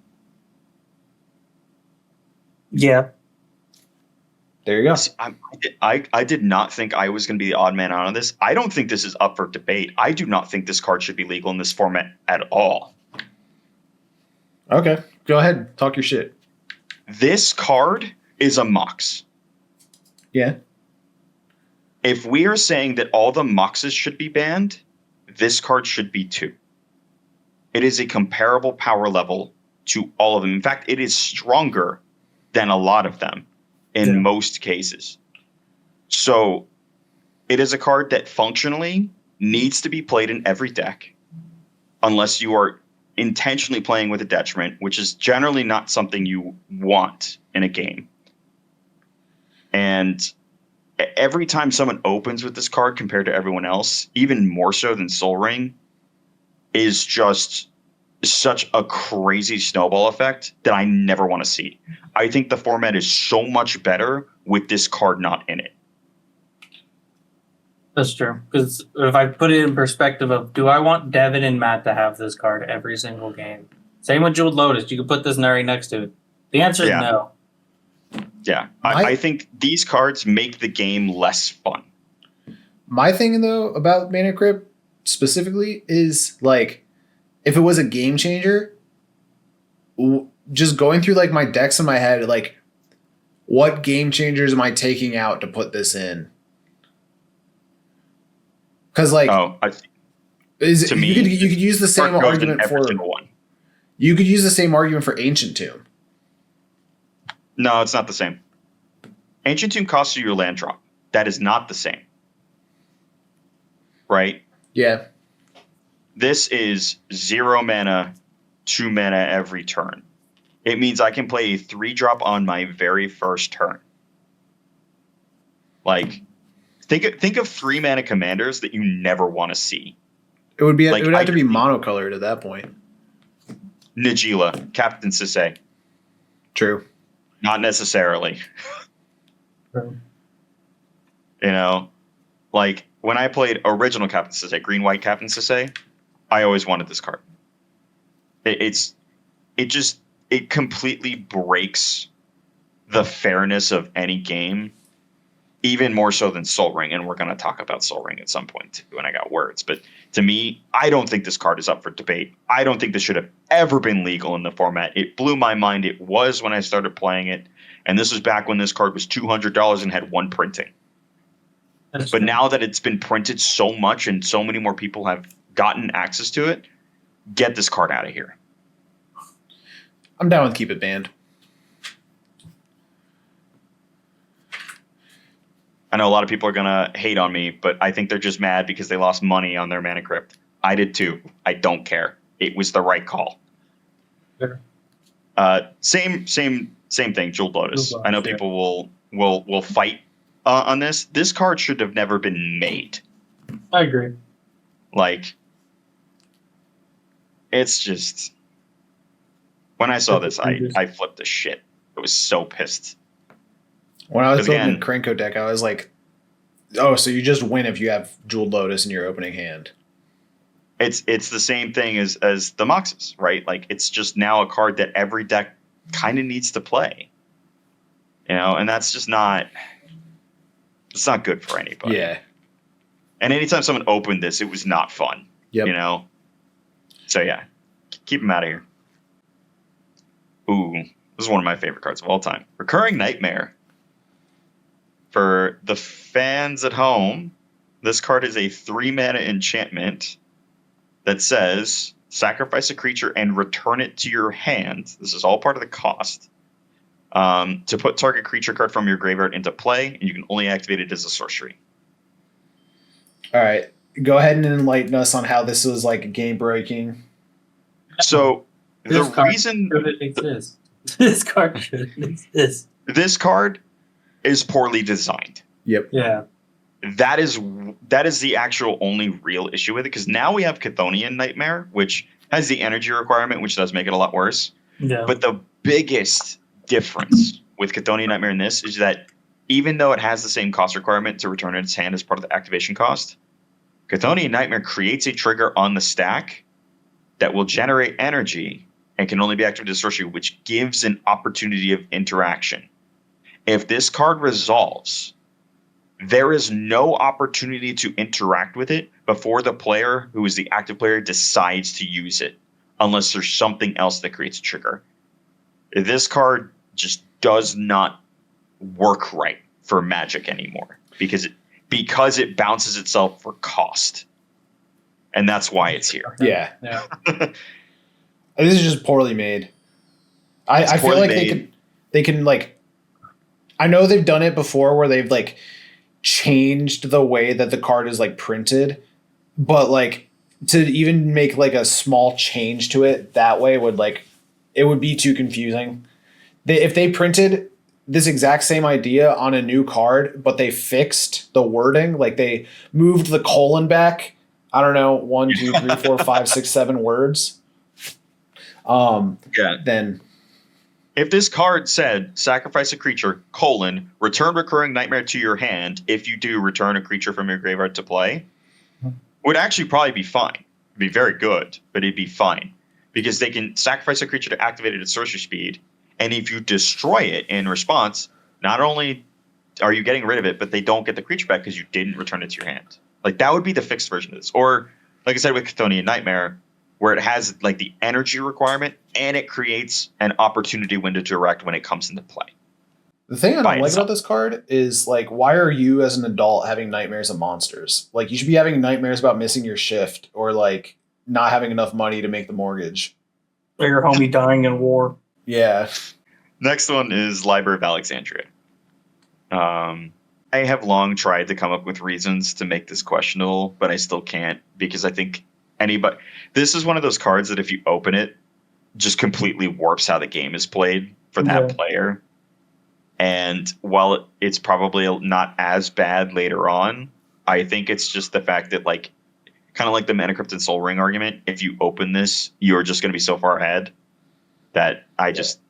Yeah. There you go. I did not think I was going to be the odd man out on this. I don't think this is up for debate. I do not think this card should be legal in this format at all. Okay. Go ahead. Talk your shit. This card is a Mox. Yeah. If we are saying that all the Moxes should be banned, this card should be too. it is a comparable power level to all of them. In fact, it is stronger than a lot of them in most cases. So it is a card that functionally needs to be played in every deck unless you are intentionally playing with a detriment, which is generally not something you want in a game. And every time someone opens with this card compared to everyone else, even more so than Sol Ring, is just such a crazy snowball effect that I never want to see. I think the format is so much better with this card not in it. That's true. Because if I put it in perspective of, do I want Devin and Matt to have this card every single game? Same with Jeweled Lotus. You could put this right next to it. The answer is no. Yeah. I think these cards make the game less fun. My thing, though, about Mana Crypt specifically is, like, if it was a game changer, just going through, like, my decks in my head, like, what game changers am I taking out to put this in? Because, like, you could use the same argument for one. You could use the same argument for Ancient Tomb. No, it's not the same. Ancient Tomb costs you your land drop. That is not the same. Right? Yeah. This is 0 mana, 2 mana every turn. It means I can play a 3-drop on my very first turn. Like, think of 3 mana commanders that you never want to see. It would have to be monocolored at that point. Najila, Captain Sisay. True. Not necessarily. True. You know, like when I played original Captain Sisay, green-white Captain Sisay, I always wanted this card. It completely breaks the fairness of any game, even more so than Sol Ring. And we're going to talk about Sol Ring at some point too, when I got words. But to me, I don't think this card is up for debate. I don't think this should have ever been legal in the format. It blew my mind. It was when I started playing it. And this was back when this card was $200 and had one printing. But now that it's been printed so much and so many more people have gotten access to it, get this card out of here. I'm down with keep it banned. I know a lot of people are going to hate on me, but I think they're just mad because they lost money on their Mana Crypt. I did too. I don't care. It was the right call. Sure. Same thing, Jeweled Lotus. I know people will fight on this. This card should have never been made. I agree. Like, it's just... When I saw this, I flipped the shit. I was so pissed. When I was building the Krenko deck, I was like, oh, so you just win if you have Jeweled Lotus in your opening hand. It's the same thing as the Moxes, right? Like, it's just now a card that every deck kind of needs to play. You know, and that's just not... It's not good for anybody. Yeah. And anytime someone opened this, it was not fun. Yep. You know? So, yeah. Keep them out of here. Ooh, this is one of my favorite cards of all time. Recurring Nightmare. For the fans at home, this card is a 3-mana enchantment that says, sacrifice a creature and return it to your hand. This is all part of the cost. To put target creature card from your graveyard into play, and you can only activate it as a sorcery. All right. Go ahead and enlighten us on how this was like game breaking. So the reason this card shouldn't exist. This card is poorly designed. Yep. Yeah. That is the actual only real issue with it, because now we have Chthonian Nightmare, which has the energy requirement, which does make it a lot worse. Yeah. But the biggest difference with Chthonian Nightmare in this is that even though it has the same cost requirement to return its hand as part of the activation cost, Chthonian Nightmare creates a trigger on the stack that will generate energy and can only be activated as sorcery, which gives an opportunity of interaction. If this card resolves, there is no opportunity to interact with it before the player, who is the active player, decides to use it, unless there's something else that creates a trigger. This card just does not work right for Magic anymore because it bounces itself for cost. And that's why it's here. Yeah. This is just poorly made. I feel like they can like, I know they've done it before where they've like changed the way that the card is like printed, but like to even make like a small change to it that way would like, it would be too confusing. If they printed this exact same idea on a new card, but they fixed the wording, like they moved the colon back, I don't know, 1, 2, 3, 4, 5, 6, 7 words. Then if this card said sacrifice a creature, return recurring nightmare to your hand, if you do return a creature from your graveyard to play, would actually probably be fine. It'd be very good, but it'd be fine. Because they can sacrifice a creature to activate it at sorcery speed, and if you destroy it in response, not only are you getting rid of it, but they don't get the creature back because you didn't return it to your hand. Like, that would be the fixed version of this. Or, like I said with Chthonian Nightmare, where it has like the energy requirement and it creates an opportunity window to direct when it comes into play. The thing I don't like about this card is like, why are you as an adult having nightmares of monsters? Like, you should be having nightmares about missing your shift or like not having enough money to make the mortgage. Or your homie dying in war. Yeah. Next one is Library of Alexandria. I have long tried to come up with reasons to make this questionable, but I still can't because I think this is one of those cards that if you open it, just completely warps how the game is played for that player. And while it's probably not as bad later on, I think it's just the fact that, like, kind of like the Mana Crypt and Soul Ring argument, if you open this, you're just going to be so far ahead that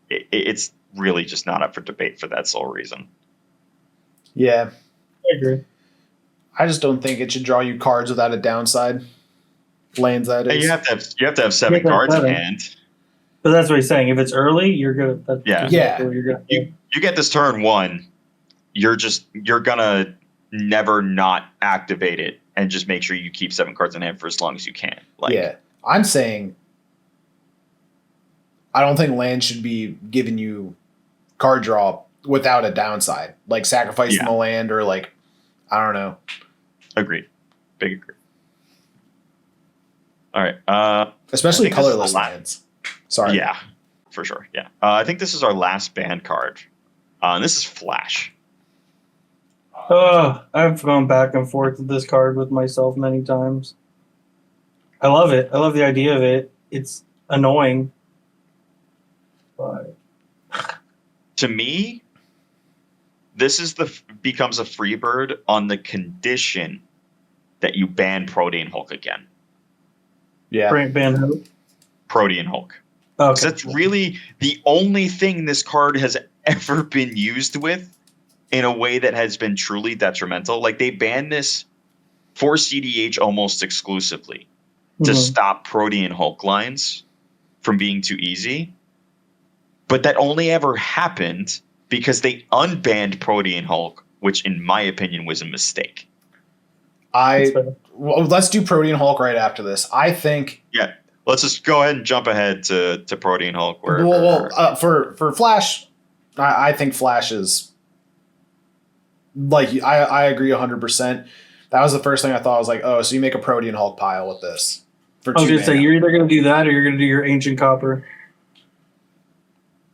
it's really just not up for debate for that sole reason. Yeah. I agree. I just don't think it should draw you cards without a downside. Lands, that is. You have to have 7 cards in hand. But that's what he's saying. If it's early, you're good. You get this turn 1, you're gonna never not activate it and just make sure you keep 7 cards in hand for as long as you can. I'm saying I don't think land should be giving you card draw without a downside, like sacrificing the land or like, I don't know. Agreed. Big agree. All right. Especially colorless lands. Sorry. Yeah, for sure. Yeah. I think this is our last banned card. And this is Flash. I've gone back and forth with this card with myself many times. I love it. I love the idea of it. It's annoying. But to me, this becomes a free bird on the condition that you ban Protean Hulk again. Yeah. Ban who? Protean Hulk. Okay. That's really the only thing this card has ever been used with in a way that has been truly detrimental. Like, they banned this for CDH almost exclusively to stop Protean Hulk lines from being too easy. But that only ever happened because they unbanned Protean Hulk, which in my opinion was a mistake. Let's do Protean Hulk right after this. I think. Yeah, let's just go ahead and jump ahead to Protean Hulk. For Flash, I think Flash is like, I agree 100%. That was the first thing I thought. I was like, oh, so you make a Protean Hulk pile with this. I was going to say, you're either going to do that or you're going to do your Ancient Copper.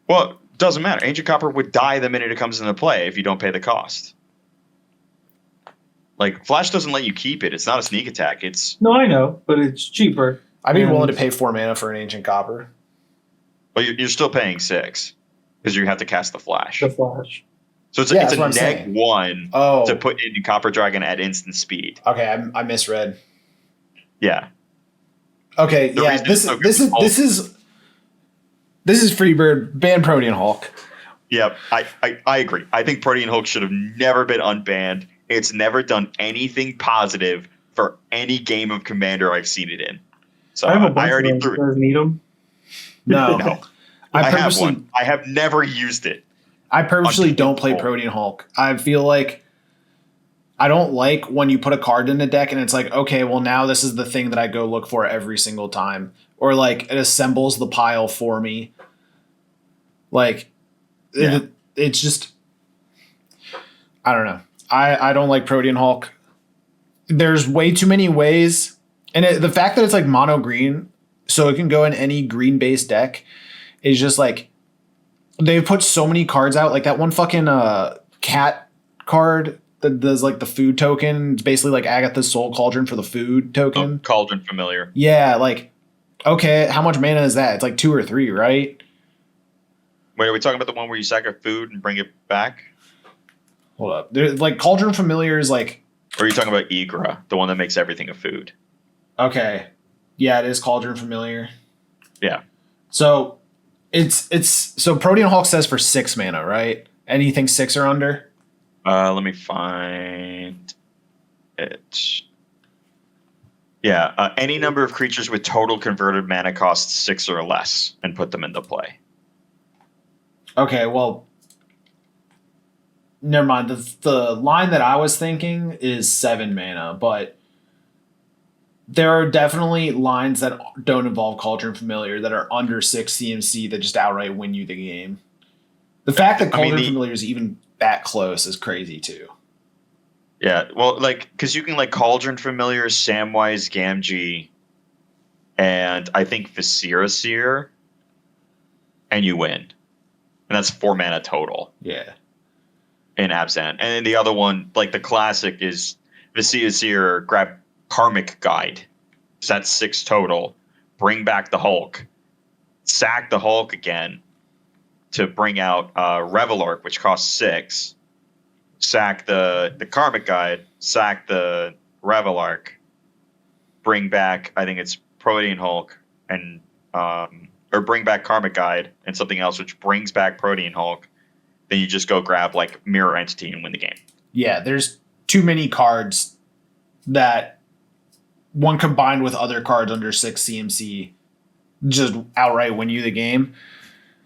Well, it doesn't matter. Ancient Copper would die the minute it comes into play if you don't pay the cost. Like, Flash doesn't let you keep it. It's not a sneak attack. No, I know, but it's cheaper. I'd be willing to pay 4 mana for an Ancient Copper. Well, you're still paying 6 because you have to cast the Flash. The Flash. So it's a -1 to put into Copper Dragon at instant speed. Okay, I misread. Yeah. Okay, this is Freebird, ban Protean Hulk. Yep, I agree. I think Protean Hulk should have never been unbanned. It's never done anything positive for any game of Commander I've seen it in. So I already threw it. Need them? No. I have one. I have never used it. I purposely don't play Protean Hulk. I feel like I don't like when you put a card in a deck and it's like, okay, well, now this is the thing that I go look for every single time. Or like it assembles the pile for me. Like, it's just, I don't know. I don't like Protean Hulk. There's way too many ways. And the fact that it's like mono green so it can go in any green-based deck. It's just like they've put so many cards out, like that one fucking cat card that does like the food token. It's basically like Agatha's Soul Cauldron for the food token. Oh, Cauldron Familiar. Yeah, like, okay, how much mana is that? It's like 2 or 3, right? Wait, are we talking about the one where you sack a food and bring it back? Hold up. There's like Cauldron Familiar is like... Or are you talking about Igra, the one that makes everything a food? Okay. Yeah, it is Cauldron Familiar. Yeah. So so Protean Hulk says for 6 mana, right? Anything 6 or under? Let me find it. Yeah, any number of creatures with total converted mana cost 6 or less, and put them into play. Okay, well, never mind. The line that I was thinking is 7 mana, but there are definitely lines that don't involve Cauldron Familiar that are under 6 CMC that just outright win you the game. The fact that Cauldron Familiar is even that close is crazy too. Yeah, well, like, because you can like Cauldron Familiar, Samwise Gamgee, and I think Viscera Seer, and you win. And that's 4 mana total. Yeah. In Absent. And then the other one, like the classic, is Viscera Seer, grab Karmic Guide. So that's 6 total. Bring back the Hulk. Sack the Hulk again to bring out Revelark, which costs 6. Sack the Karmic Guide. Sack the Revelark. Bring back, I think it's Protean Hulk, and or bring back Karmic Guide and something else, which brings back Protean Hulk. Then you just go grab like Mirror Entity and win the game. Yeah, there's too many cards that one combined with other cards under 6 CMC just outright win you the game.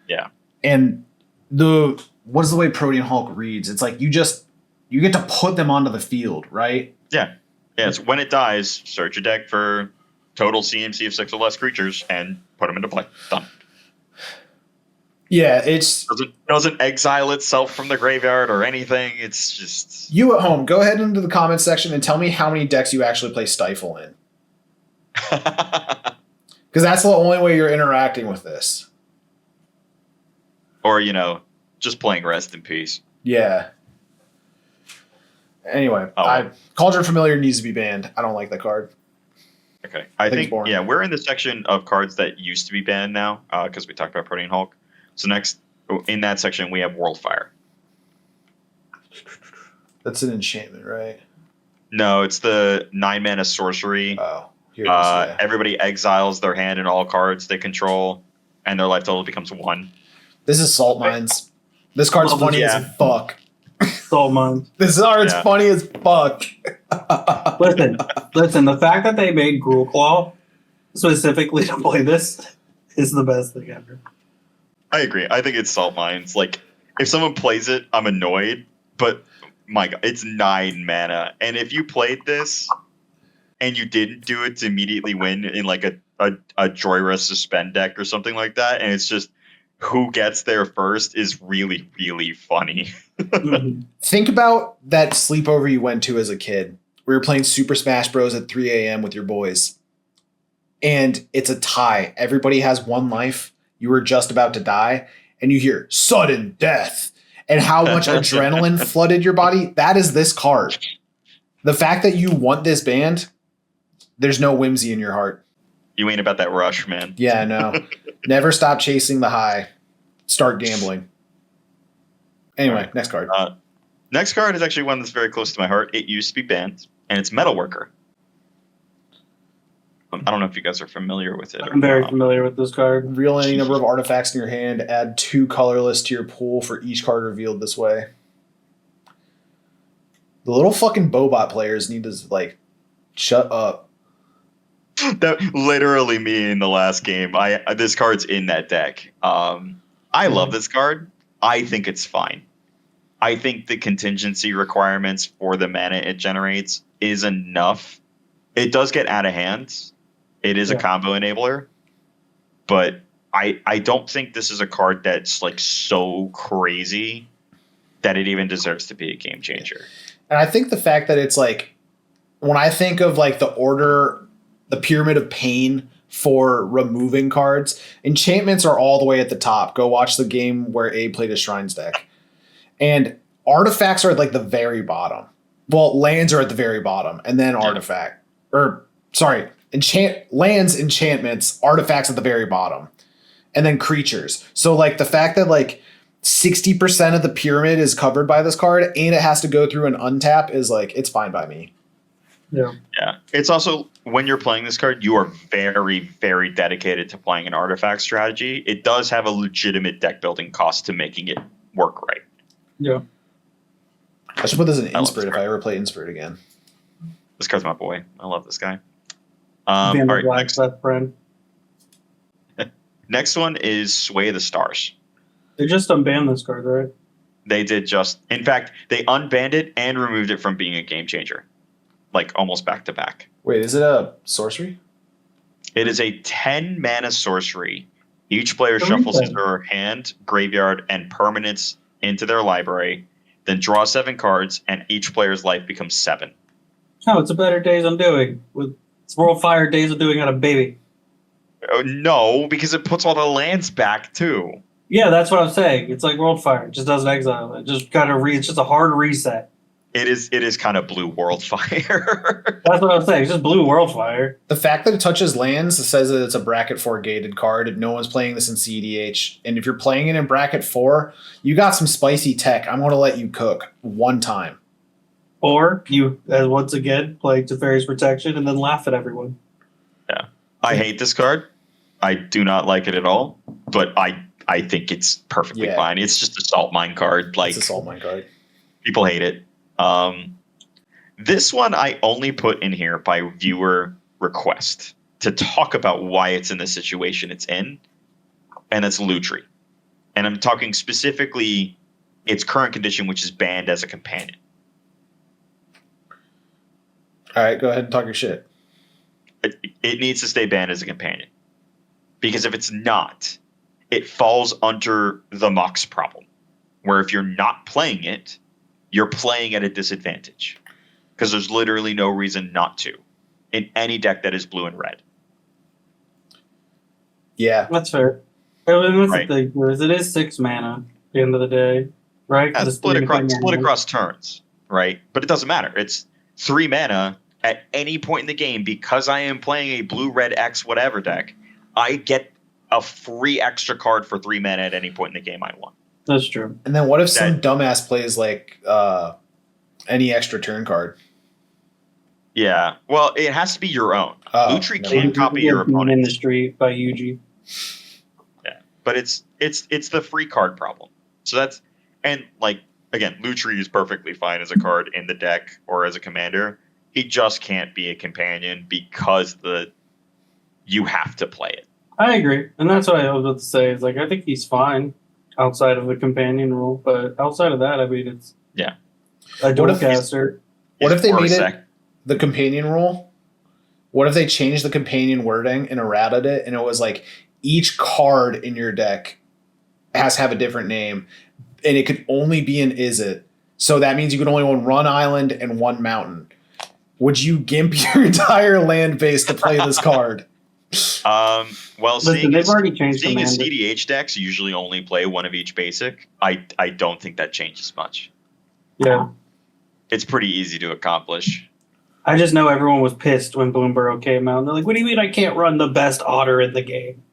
Yeah. And what is the way Protean Hulk reads? It's like you get to put them onto the field, right? Yeah. Yeah, it's when it dies, search your deck for total CMC of 6 or less creatures and put them into play. Done. Yeah, it's... Doesn't exile itself from the graveyard or anything. It's just... You at home, go ahead into the comments section and tell me how many decks you actually play Stifle in. Because that's the only way you're interacting with this. Or, just playing Rest in Peace. Yeah. Anyway, Cauldron Familiar needs to be banned. I don't like that card. Okay. I think we're in the section of cards that used to be banned now, because we talked about Protean Hulk. So next, in that section, we have Worldfire. That's an enchantment, right? No, it's the 9-mana sorcery. Oh, here it is, yeah. Everybody exiles their hand and all cards they control, and their life total becomes 1. This is Salt Mines. This card's funny as fuck. Salt Mines. This card's funny as fuck. Listen. The fact that they made Gruul Claw specifically to play this is the best thing ever. I agree. I think it's Salt Mines. Like, if someone plays it, I'm annoyed, but my God, it's 9 mana. And if you played this and you didn't do it to immediately win in like a Joyra Suspend deck or something like that, and it's just who gets there first is really, really funny. Think about that sleepover you went to as a kid. We were playing Super Smash Bros. At 3 a.m. with your boys. And it's a tie. Everybody has 1 life. You were just about to die. And you hear sudden death. And how much adrenaline flooded your body. That is this card. The fact that you want this banned, there's no whimsy in your heart. You ain't about that rush, man. Yeah, no. Never stop chasing the high. Start gambling. Anyway, next card. Next card is actually one that's very close to my heart. It used to be banned, and it's Metalworker. I don't know if you guys are familiar with it. I'm very familiar with this card. Reveal any number of artifacts in your hand. Add 2 colorless to your pool for each card revealed this way. The little fucking Bobot players need to, shut up. That literally me in the last game. This card's in that deck. I love this card. I think it's fine. I think the contingency requirements for the mana it generates is enough. It does get out of hand. It is a combo enabler. But I don't think this is a card that's so crazy that it even deserves to be a game changer. And I think the fact that it's when I think of the order, the Pyramid of Pain for removing cards. Enchantments are all the way at the top. Go watch the game where Abe played a Shrines deck. And artifacts are at like the very bottom. Well, lands are at the very bottom, and then artifact. Or sorry, lands, enchantments, artifacts at the very bottom. And then creatures. So like the fact that like 60% of the pyramid is covered by this card and it has to go through an untap is like, it's fine by me. Yeah. Yeah. It's also, when you're playing this card, you are very, very dedicated to playing an artifact strategy. It does have a legitimate deck building cost to making it work right. Yeah. I should put this in Inspirit if I ever play Inspirit again. This card's my boy. I love this guy. All right, next. Friend. Next one is Sway of the Stars. They just unbanned this card, right? They did just... In fact, they unbanned it and removed it from being a game changer. Like, almost back to back. Wait, is it a sorcery? It is a 10-mana sorcery. Each player shuffles their hand, graveyard, and permanents into their library, then draw 7 cards, and each player's life becomes 7. Oh, it's a better Days Undoing. It's World Fire Days Undoing on a baby. Oh, no, because it puts all the lands back, too. Yeah, that's what I'm saying. It's like World Fire. It just doesn't exile. It just kind of it's just a hard reset. It is kind of blue World Fire. That's what I'm saying. It's just blue World Fire. The fact that it touches lands says that it's a bracket 4 gated card. No one's playing this in CDH. And if you're playing it in bracket 4, you got some spicy tech. I'm going to let you cook one time. Or you, once again, play Teferi's Protection and then laugh at everyone. Yeah. I hate this card. I do not like it at all. But I think it's perfectly fine. It's just a Salt Mine card. Like, it's a Salt Mine card. People hate it. This one I only put in here by viewer request to talk about why it's in the situation it's in, and that's Lutri. And I'm talking specifically its current condition, which is banned as a companion. All right, go ahead and talk your shit. It needs to stay banned as a companion. Because if it's not, it falls under the Mox problem, where if you're not playing it, you're playing at a disadvantage. Because there's literally no reason not to in any deck that is blue and red. Yeah. That's fair. I mean, that's the thing, because it is 6 mana at the end of the day, right? Yeah, split across turns, right? But it doesn't matter. It's 3 mana at any point in the game. Because I am playing a blue-red X whatever deck, I get a free extra card for 3 mana at any point in the game I want. That's true. And then what if some dumbass plays like any extra turn card? Yeah. Well, it has to be your own. Lutri can't copy your opponent. In the Street by Yuji. Yeah. But it's the free card problem. So that's, and like, again, Lutri is perfectly fine as a card in the deck or as a commander. He just can't be a companion because you have to play it. I agree. And that's what I was about to say. Is like, I think he's fine outside of the companion rule. But outside of that, I mean, it's a dual caster. What if they made it the companion rule? What if they changed the companion wording and errated it, and it was like each card in your deck has to have a different name, and it could only be an Izzet. So that means you can only own 1 island and 1 mountain. Would you gimp your entire land base to play this card? Well, listen, they've already changed seeing as CDH decks usually only play 1 of each basic, I don't think that changes much. Yeah. It's pretty easy to accomplish. I just know everyone was pissed when Bloomburrow came out. And they're like, what do you mean I can't run the best otter in the game?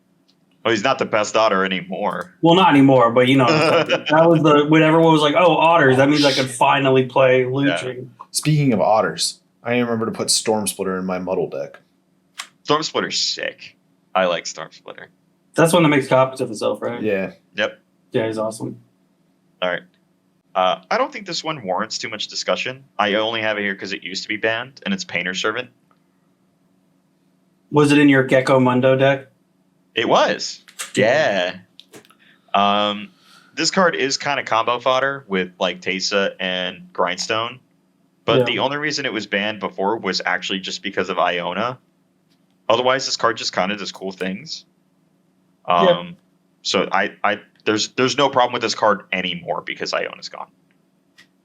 Well, he's not the best otter anymore. Well, not anymore, but you know, that was when everyone was like, oh, otters, that means I could finally play Lutri. Yeah. Speaking of otters, I remember to put Storm Splitter in my Muddle deck. Storm Splitter's sick. I like Storm Splitter. That's one that makes copies of itself, right? Yeah. Yep. Yeah, he's awesome. All right. I don't think this one warrants too much discussion. I only have it here because it used to be banned, and it's Painter Servant. Was it in your Gecko Mundo deck? It was. Yeah. This card is kind of combo fodder with like Teysa and Grindstone. But the only reason it was banned before was actually just because of Iona. Otherwise, this card just kind of does cool things. So there's no problem with this card anymore because Iona's gone.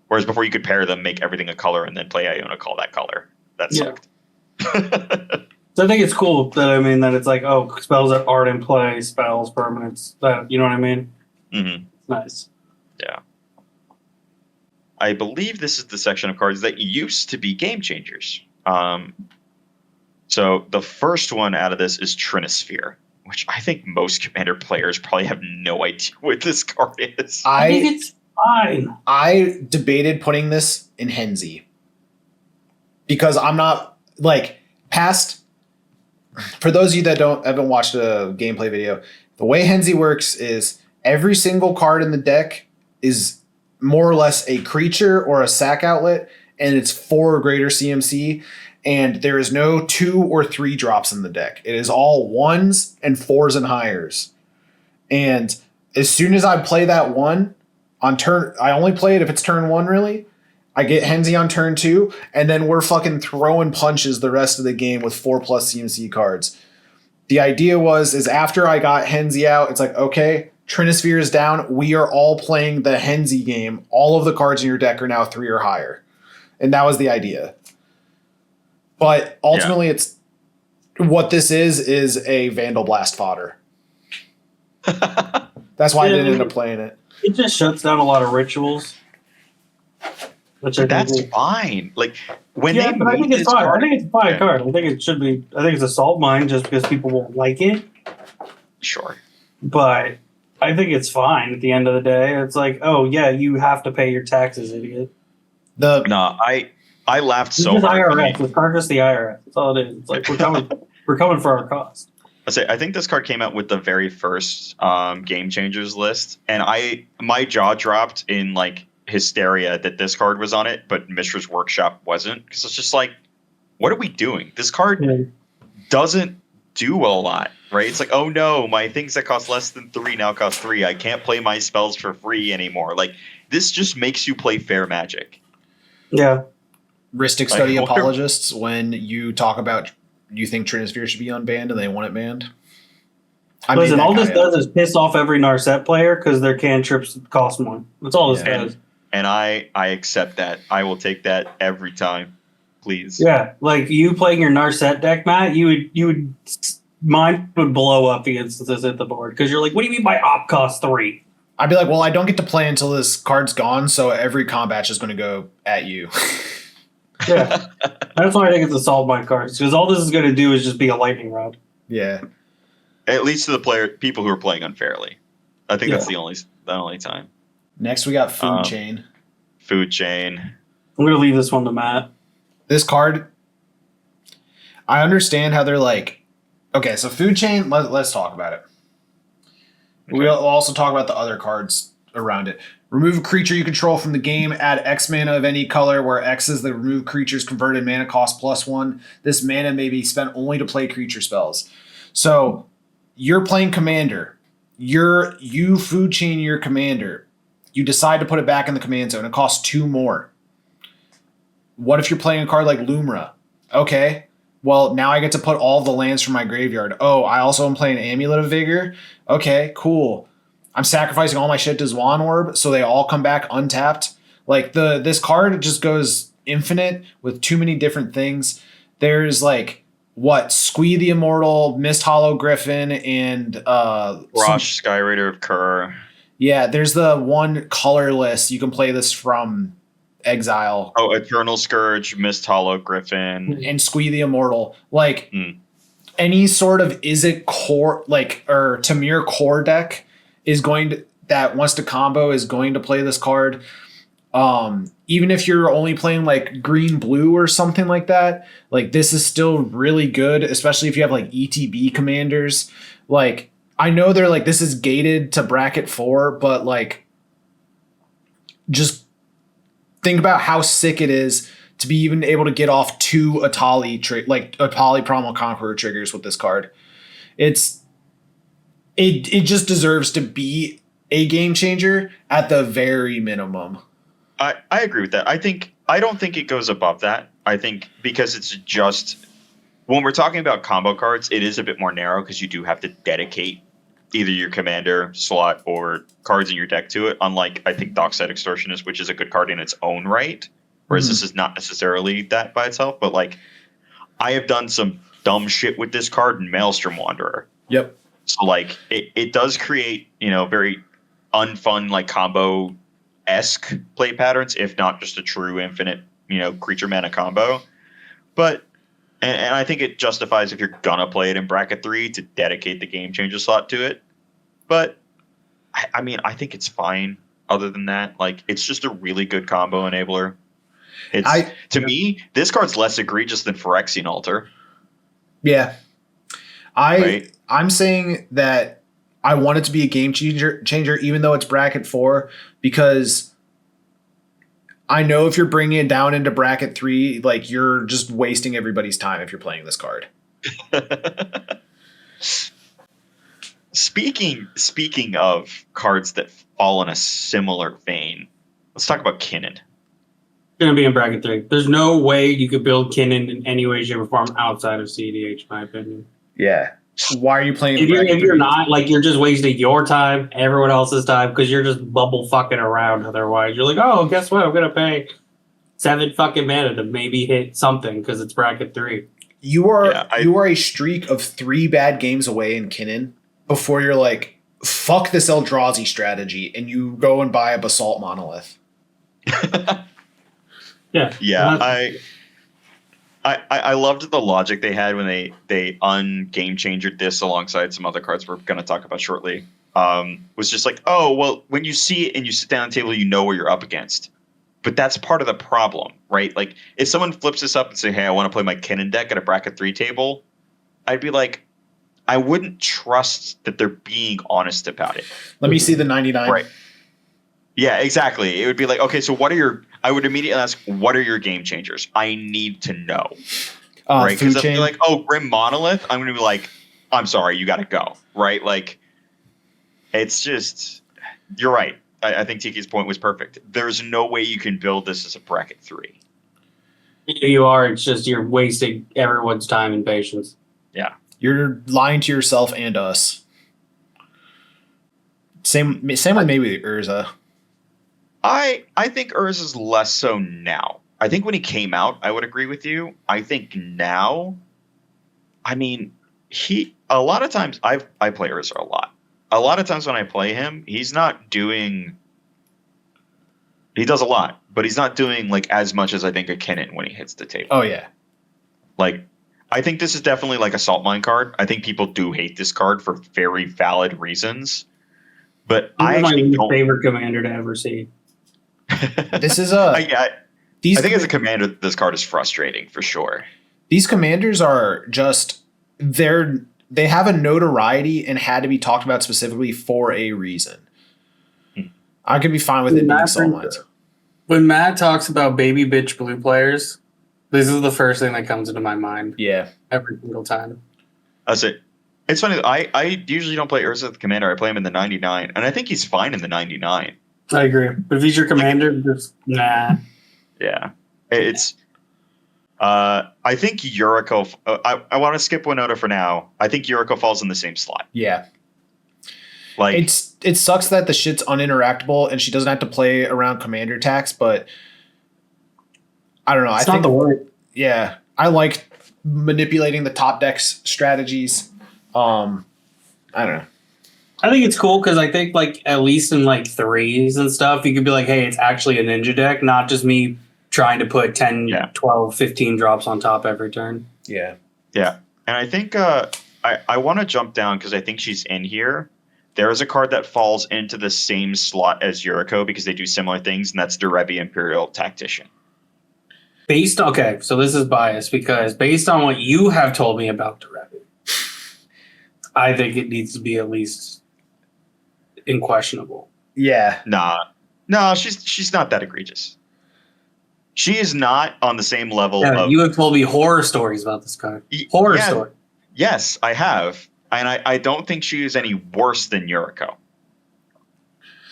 Whereas before you could pair them, make everything a color, and then play Iona, call that color. That sucked. So I think it's cool that it's like, oh, spells that aren't in play, spells, permanents. That, you know what I mean? Mm-hmm. It's nice. Yeah. I believe this is the section of cards that used to be game changers. So the first one out of this is Trinisphere, which I think most Commander players probably have no idea what this card is. I think it's fine. I debated putting this in Henzi because I'm not like past. For those of you that haven't watched a gameplay video, the way Henzi works is every single card in the deck is more or less a creature or a sack outlet, and it's 4 or greater CMC, and there is no 2 or 3 drops in the deck. It is all 1s and 4s and higher. And as soon as I play that one on turn, I only play it if it's turn 1, really. I get Henzi on turn 2, and then we're fucking throwing punches the rest of the game with 4+ CMC cards. The idea is after I got Henzi out, it's like, okay, Trinisphere is down. We are all playing the Henzi game. All of the cards in your deck are now 3 or higher. And that was the idea. But ultimately, it's what this is a Vandal Blast fodder. That's why I didn't end up playing it. It just shuts down a lot of rituals. But that's fine. Like when I think it's fine. I think it's a fine card. I think it should be. I think it's a salt mine just because people won't like it. Sure. But I think it's fine at the end of the day. It's like, oh yeah, you have to pay your taxes, idiot. I laughed so hard. IRS. It's just the IRS. That's all it is. It's like we're coming for our cost. I think this card came out with the very first Game Changers list, and my jaw dropped in like hysteria that this card was on it, but Mishra's Workshop wasn't, because it's just like, what are we doing? This card doesn't do a lot, right? It's like, oh no, my things that cost less than 3 now cost 3. I can't play my spells for free anymore. Like, this just makes you play fair Magic. Yeah. Ristic Study apologists, when you talk about you think Trinisphere should be unbanned and they want it banned. Listen, all this does is piss off every Narset player because their cantrips cost more. That's all this does. And I accept that. I will take that every time, please. Yeah, like you playing your Narset deck, Matt, mine would blow up the instances at the board because you're like, what do you mean by op cost 3? I'd be like, well, I don't get to play until this card's gone, so every combat is going to go at you. Yeah, that's why I think it's a solve mine card, because all this is going to do is just be a lightning rod. Yeah, at least to the people who are playing unfairly. I think that's the only time. Next, we got Food Chain. Food Chain. I'm going to leave this one to Matt. This card, I understand how they're like, okay, so Food Chain, let's talk about it. Okay. We'll also talk about the other cards around it. Remove a creature you control from the game, add X mana of any color, where X is the removed creature's converted mana cost +1. This mana may be spent only to play creature spells. So, you're playing Commander. You Food Chain your Commander. You decide to put it back in the command zone. It costs 2 more. What if you're playing a card like Lumra? Okay, well, now I get to put all the lands from my graveyard. Oh, I also am playing Amulet of Vigor. Okay, cool. I'm sacrificing all my shit to Swan Orb, so they all come back untapped. Like, this card just goes infinite with too many different things. There's, like, Squee the Immortal, Mist Hollow Griffin, and... Rosh, Skyraider of Kerr. Yeah, there's the one colorless. You can play this from Exile. Oh, Eternal Scourge, Mist Hollow Griffin. And Squee the Immortal. Like, any sort of Izzet core, or Tamir core deck that wants to combo is going to play this card. Even if you're only playing, like, green-blue or something like that, like, this is still really good, especially if you have, like, ETB commanders. Like, I know they're like, this is gated to bracket 4, but like, just think about how sick it is to be even able to get off 2 Atali Primal Conqueror triggers with this card. It just deserves to be a game changer at the very minimum. I agree with that. I don't think it goes above that. I think because it's just, when we're talking about combo cards, it is a bit more narrow because you do have to dedicate either your commander slot or cards in your deck to it, unlike, I think, Dockside Extortionist, which is a good card in its own right, whereas this is not necessarily that by itself. But, like, I have done some dumb shit with this card in Maelstrom Wanderer. Yep. So like it does create, very unfun like combo-esque play patterns, if not just a true infinite, creature mana combo. But and I think it justifies if you're gonna play it in bracket 3 to dedicate the game changer slot to it. But I mean, I think it's fine. Other than that, like it's just a really good combo enabler. To me, this card's less egregious than Phyrexian Altar. Yeah. I'm saying that I want it to be a game changer, even though it's bracket 4, because I know if you're bringing it down into bracket 3, like you're just wasting everybody's time if you're playing this card. Speaking of cards that fall in a similar vein, let's talk about Kinnan. Going to be in bracket 3. There's no way you could build Kinnan in any way, shape, or form outside of CDH, in my opinion. Yeah. Why are you playing? If you're not, like, you're just wasting your time, everyone else's time, because you're just bubble fucking around otherwise. You're like, oh, guess what? I'm going to pay 7 fucking mana to maybe hit something because it's bracket 3. You are a streak of 3 bad games away in Kinnan before you're like, fuck this Eldrazi strategy, and you go and buy a Basalt Monolith. Yeah. I loved the logic they had when they un-game changered this alongside some other cards we're going to talk about shortly. Was just like, oh, well, when you see it and you sit down at the table, you know where you're up against. But that's part of the problem, right? Like, if someone flips this up and say, hey, I want to play my Kinnan deck at a bracket 3 table, I'd be like, I wouldn't trust that they're being honest about it. Let me see the 99. Right. Yeah, exactly. It would be like, okay, so I would immediately ask, what are your game changers? I need to know. Right? Because if they're like, oh, Grim Monolith, I'm going to be like, I'm sorry, you got to go. Right? Like, it's just, you're right. I think Tiki's point was perfect. There's no way you can build this as a bracket 3. You are. It's just you're wasting everyone's time and patience. Yeah. You're lying to yourself and us. Same with maybe Urza. I think Urza's less so now. I think when he came out, I would agree with you. I think now, I mean, a lot of times I play Urza a lot. A lot of times when I play him, he's not doing. He does a lot, but he's not doing like as much as I think a Kinnan when he hits the table. Oh yeah, like I think this is definitely like a salt mine card. I think people do hate this card for very valid reasons, but I actually don't. My favorite commander to ever see. This is I think as a commander, this card is frustrating for sure. These commanders are just they have a notoriety and had to be talked about specifically for a reason. I could be fine with it being salt mines. When Matt talks about baby bitch blue players, this is the first thing that comes into my mind. Yeah, every single time. That's it. It's funny. I usually don't play Urza the commander. I play him in the 99, and I think he's fine in the 99. I agree. But if he's your commander, just nah. Yeah, it's. I think Yuriko. I want to skip Winota for now. I think Yuriko falls in the same slot. Yeah. Like it sucks that the shit's uninteractable and she doesn't have to play around commander attacks, but I don't know. It's not the word. Yeah, I like manipulating the top decks strategies. I don't know. I think it's cool because I think like at least in like 3s and stuff, you could be like, hey, it's actually a ninja deck, not just me trying to put 10, 12, 15 drops on top every turn. Yeah. Yeah. And I think I want to jump down because I think she's in here. There is a card that falls into the same slot as Yuriko because they do similar things, and that's Derevi Imperial Tactician. Okay, so this is biased because based on what you have told me about Derevi, I think it needs to be at least unquestionable. Yeah. No, she's not that egregious. She is not on the same level of... You have told me horror stories about this card. Story. Yes, I have. And I don't think she is any worse than Yuriko.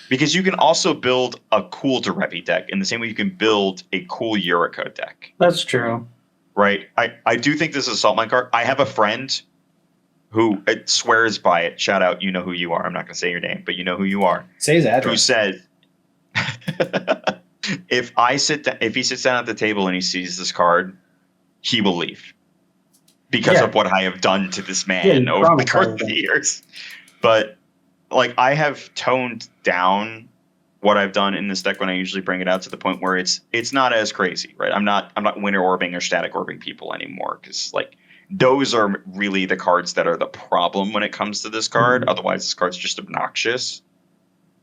Because you can also build a cool Derevi deck in the same way you can build a cool Yuriko deck. That's true. Right? I do think this is a salt mine card. I have a friend who swears by it. Shout out, you know who you are. I'm not going to say your name, but you know who you are. Say his address. Who said, if he sits down at the table and he sees this card, he will leave. because of what I have done to this man over the course of the years. But like, I have toned down what I've done in this deck when I usually bring it out to the point where it's not as crazy, right? I'm not winter orbing or static orbing people anymore, because like those are really the cards that are the problem when it comes to this card. Otherwise, this card's just obnoxious.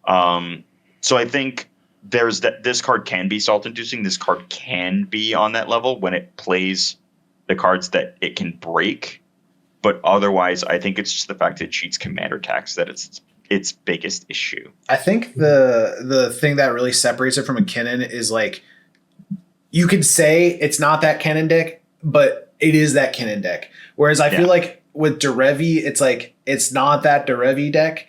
So I think this card can be salt inducing. This card can be on that level when it plays the cards that it can break. But otherwise, I think it's just the fact that it cheats commander attacks that it's its biggest issue. I think the thing that really separates it from a Kinnan is like, you could say it's not that Kinnan deck, but it is that Kinnan deck. Whereas I feel like with Derevi, it's like, it's not that Derevi deck.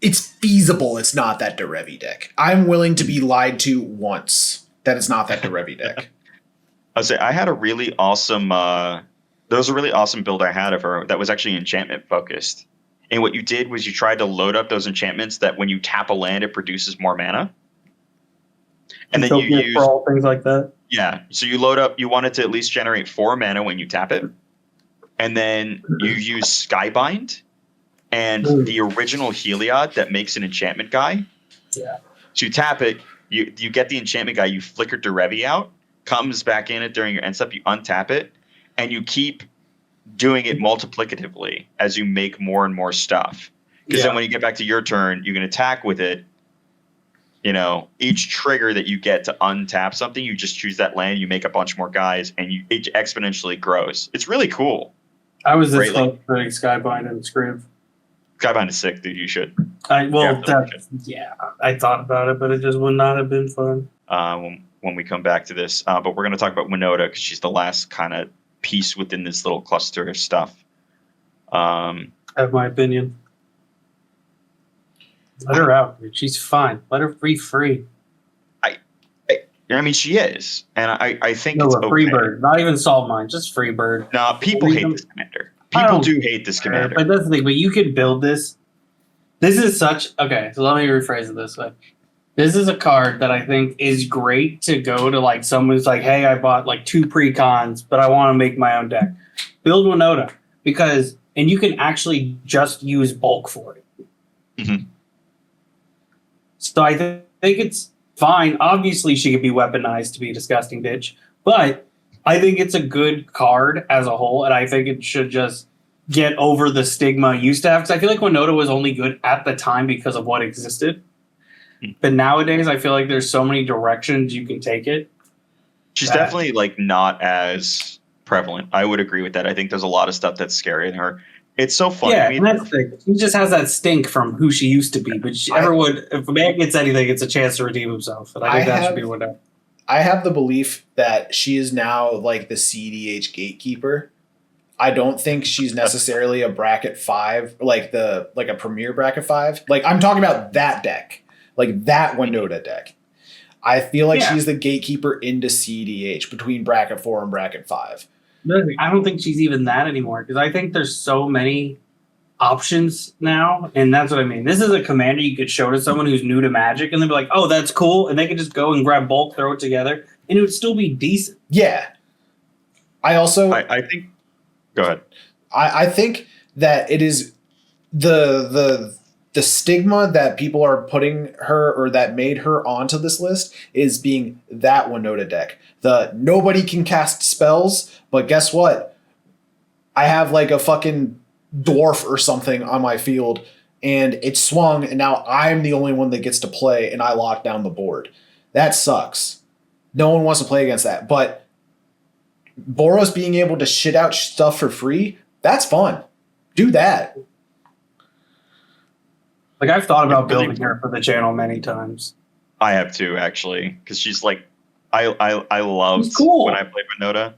It's feasible it's not that Derevi deck. I'm willing to be lied to once that it's not that Derevi deck. I'll say I had a really awesome there was a really awesome build I had of her that was actually enchantment focused. And what you did was you tried to load up those enchantments that when you tap a land, it produces more mana. And then you use for all things like that. Yeah. So you load up, you wanted to at least generate 4 mana when you tap it. And then you use Skybind and the original Heliod that makes an enchantment guy. Yeah. So you tap it, you get the enchantment guy, you flicker Derevi out, comes back in it during your end step, you untap it, and you keep doing it multiplicatively as you make more and more stuff. Because then when you get back to your turn, you can attack with it. You know, each trigger that you get to untap something, you just choose that land, you make a bunch more guys, and it exponentially grows. It's really cool. I was this close to putting Skybind and Scriv. Skybind is sick, dude. You should. I thought about it, but it just would not have been fun. When we come back to this, but we're going to talk about Winota because she's the last kind of piece within this little cluster of stuff. I have my opinion. Let her out, dude. She's fine. Let her be free. I mean, she is, and I think no, it's a free bird, not even Salt Mine, just free bird. No, people hate this commander. People do hate this commander. But that's the thing. But you can build this. This is such okay. So let me rephrase it this way. This is a card that I think is great to go to like someone who's like, hey, I bought like 2 precons, but I want to make my own deck. Build Winota and you can actually just use bulk for it. Mm-hmm. So I think it's fine. Obviously, she could be weaponized to be a disgusting bitch, but I think it's a good card as a whole, and I think it should just get over the stigma it used to have. Because I feel like Winota was only good at the time because of what existed. But nowadays, I feel like there's so many directions you can take it. She's definitely like not as prevalent. I would agree with that. I think there's a lot of stuff that's scary in her. It's so funny. Yeah, and that's the thing. She just has that stink from who she used to be. But if a man gets anything, it's a chance to redeem himself. And I think that should be whatever. I have the belief that she is now like the CDH gatekeeper. I don't think she's necessarily a bracket 5, like a premier bracket 5. Like I'm talking about that deck, like that Winota deck. I feel like she's the gatekeeper into CDH between bracket 4 and bracket 5. I don't think she's even that anymore because I think there's so many options now, and that's what I mean. This is a commander you could show to someone who's new to Magic, and they'd be like, "Oh, that's cool," and they could just go and grab bulk, throw it together, and it would still be decent. Yeah. I think. Go ahead. I think that it is the stigma that people are putting her or that made her onto this list is being that Winota deck. The nobody can cast spells, but guess what? I have like a fucking dwarf or something on my field and it swung and now I'm the only one that gets to play and I lock down the board. That sucks. No one wants to play against that. But Boros being able to shit out stuff for free, that's fun. Do that. Like I've thought about building her for the channel many times. I have too, actually, because she's like, I loved when I played Winota.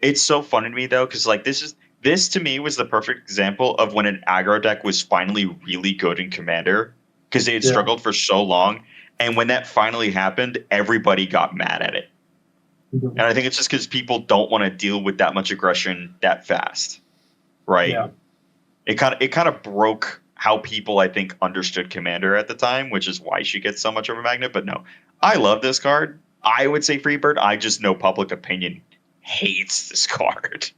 It's so fun to me though, because like this to me was the perfect example of when an aggro deck was finally really good in Commander because they had struggled for so long, and when that finally happened, everybody got mad at it. Mm-hmm. And I think it's just because people don't want to deal with that much aggression that fast, right? Yeah. It kind of broke how people, I think, understood Commander at the time, which is why she gets so much of a magnet. But no, I love this card. I would say Freebird. I just know public opinion hates this card.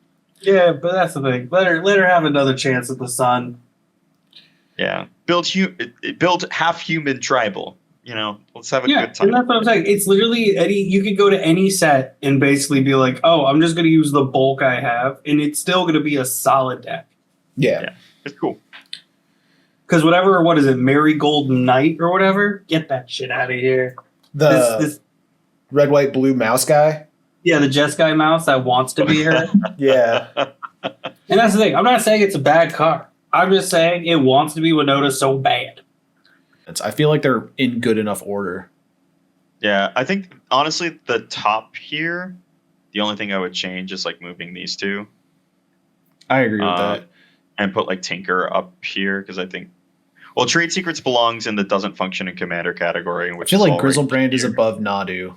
Yeah, but that's the thing. Let her have another chance at the sun. Yeah, build half human tribal. Let's have a good time. And that's what I'm saying. It's literally you could go to any set and basically be like, oh, I'm just going to use the bulk I have, and it's still going to be a solid deck. Yeah. It's cool. Because what is it, Marigold Knight or whatever? Get that shit out of here. The red, white, blue mouse guy? Yeah, the Jeskai mouse that wants to be her. Yeah. And that's the thing. I'm not saying it's a bad card. I'm just saying it wants to be Winota so bad. I feel like they're in good enough order. Yeah, I think, honestly, the top here, the only thing I would change is, like, moving these two. I agree with that. And put, like, Tinker up here, because I think... Well, Trade Secrets belongs in the doesn't function in Commander category. Which I feel like right Griselbrand is above Nadu.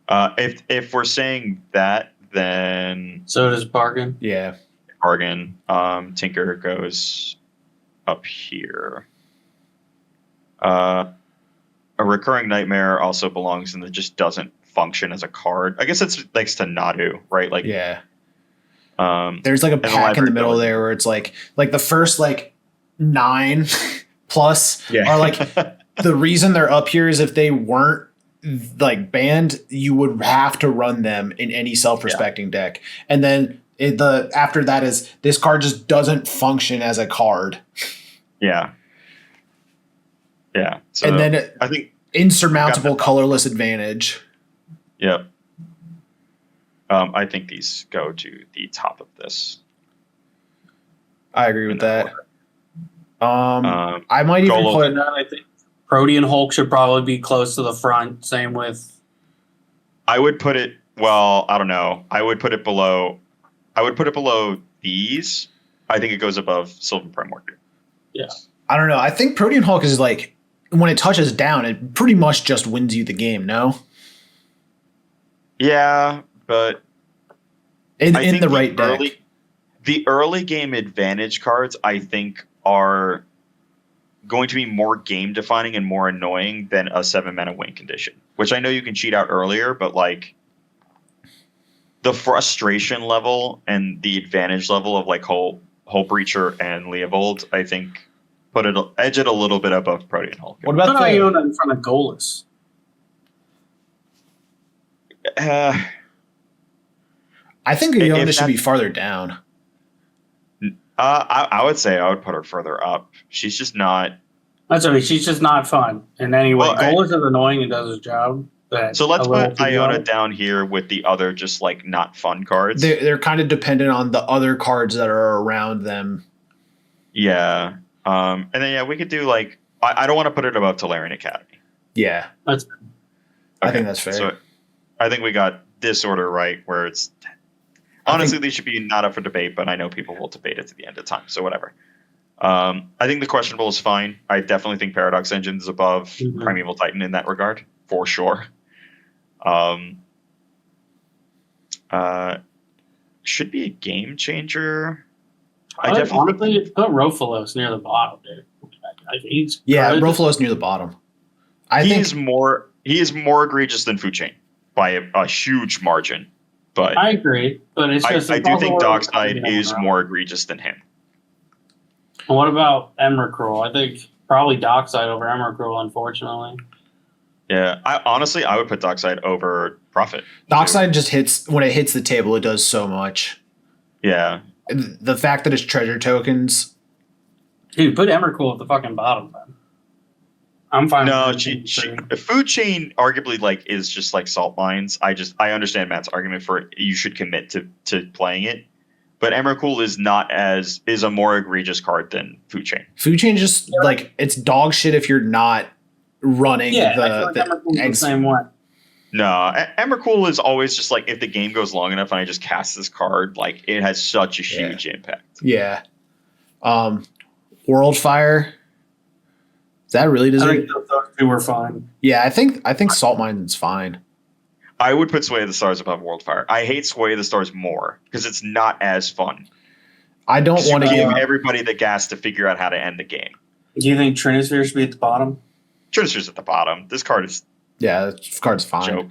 If we're saying that, then... So does Bargain. Yeah. Bargain. Tinker goes up here. A Recurring Nightmare also belongs in the just doesn't function as a card. I guess it's next to Nadu, right? Like, yeah. There's like a pack in the middle there where it's like the first like 9 plus are like the reason they're up here is if they weren't like banned, you would have to run them in any self-respecting deck. And then after that is this card just doesn't function as a card. Yeah. Yeah. So and then I think insurmountable colorless advantage. Yep. I think these go to the top of this. I agree with that. I might even Golos. put. I think Protean Hulk should probably be close to the front. Same with. I would put it. Well, I don't know. I would put it below. These. I think it goes above Sylvan Primordial. Yeah. I don't know. I think Protean Hulk is like when it touches down, it pretty much just wins you the game. No. Yeah, but in the right deck. The early game advantage cards, I think, are going to be more game defining and more annoying than a 7-mana win condition. Which I know you can cheat out earlier, but like the frustration level and the advantage level of like Hullbreacher and Leovold, I think, edge it a little bit above Protean Hulk. What about Iona in front of Golos? I think Iona should be farther down. I would say I would put her further up. She's just not. That's okay. She's just not fun. And anyway, Golos is annoying and does his job. So let's put Iona down here with the other just like not fun cards. They're kind of dependent on the other cards that are around them. Yeah. And then we could do like I don't want to put it above Tolarian Academy. Yeah. That's. Okay. I think that's fair. So I think we got this order right where it's honestly these should be not up for debate, but I know people will debate it to the end of time. So whatever. I think the questionable is fine. I definitely think Paradox Engine is above Primeval Titan in that regard, for sure. Should be a game changer. I definitely put Rofelos near the bottom, dude. Rofelos near the bottom. He is more egregious than Food Chain by a huge margin. But I agree, but it's just I do think Dockside is more egregious than him. And what about Emrakul? I think probably Dockside over Emrakul, unfortunately. Yeah, I would put Dockside over Prophet. Dockside just hits when it hits the table. It does so much. Yeah, the fact that it's treasure tokens. Dude, put Emrakul at the fucking bottom, then. I'm fine. No, Food Chain arguably like is just like salt mines. I understand Matt's argument for you should commit to playing it, but Emrakul is a more egregious card than Food Chain. Food Chain just like it's dog shit if you're not running the same way. No, Emrakul is always just like if the game goes long enough and I just cast this card, like it has such a huge impact. Yeah. Worldfire. That really doesn't. I think those two were fine. Yeah, I think Salt Mines is fine. I would put Sway of the Stars above Worldfire. I hate Sway of the Stars more because it's not as fun. I don't want to give everybody the gas to figure out how to end the game. Do you think Trinisphere should be at the bottom? Trinisphere's at the bottom. This card is this card's fine. Joke.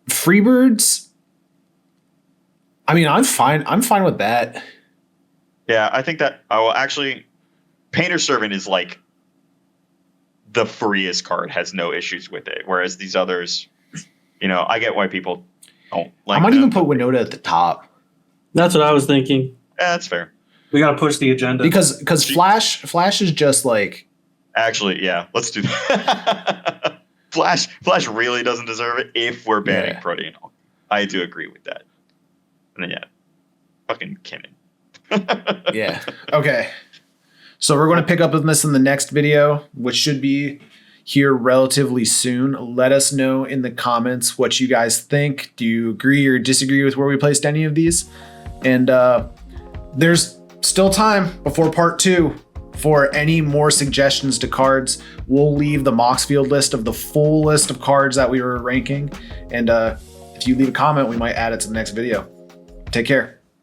Freebirds. I mean, I'm fine. I'm fine with that. Yeah, I think that I will actually. Painter Servant is like the freest card, has no issues with it. Whereas these others, I get why people don't like. I might them. even put Winota at the top. That's what I was thinking. Yeah, that's fair. We got to push the agenda Because Flash is just like. Actually, yeah, let's do that. Flash really doesn't deserve it if we're banning Protean. I do agree with that. And then fucking Kimin. Yeah. Okay. So we're going to pick up on this in the next video, which should be here relatively soon. Let us know in the comments what you guys think. Do you agree or disagree with where we placed any of these? And there's still time before part 2 for any more suggestions to cards. We'll leave the Moxfield list of the full list of cards that we were ranking. And if you leave a comment, we might add it to the next video. Take care.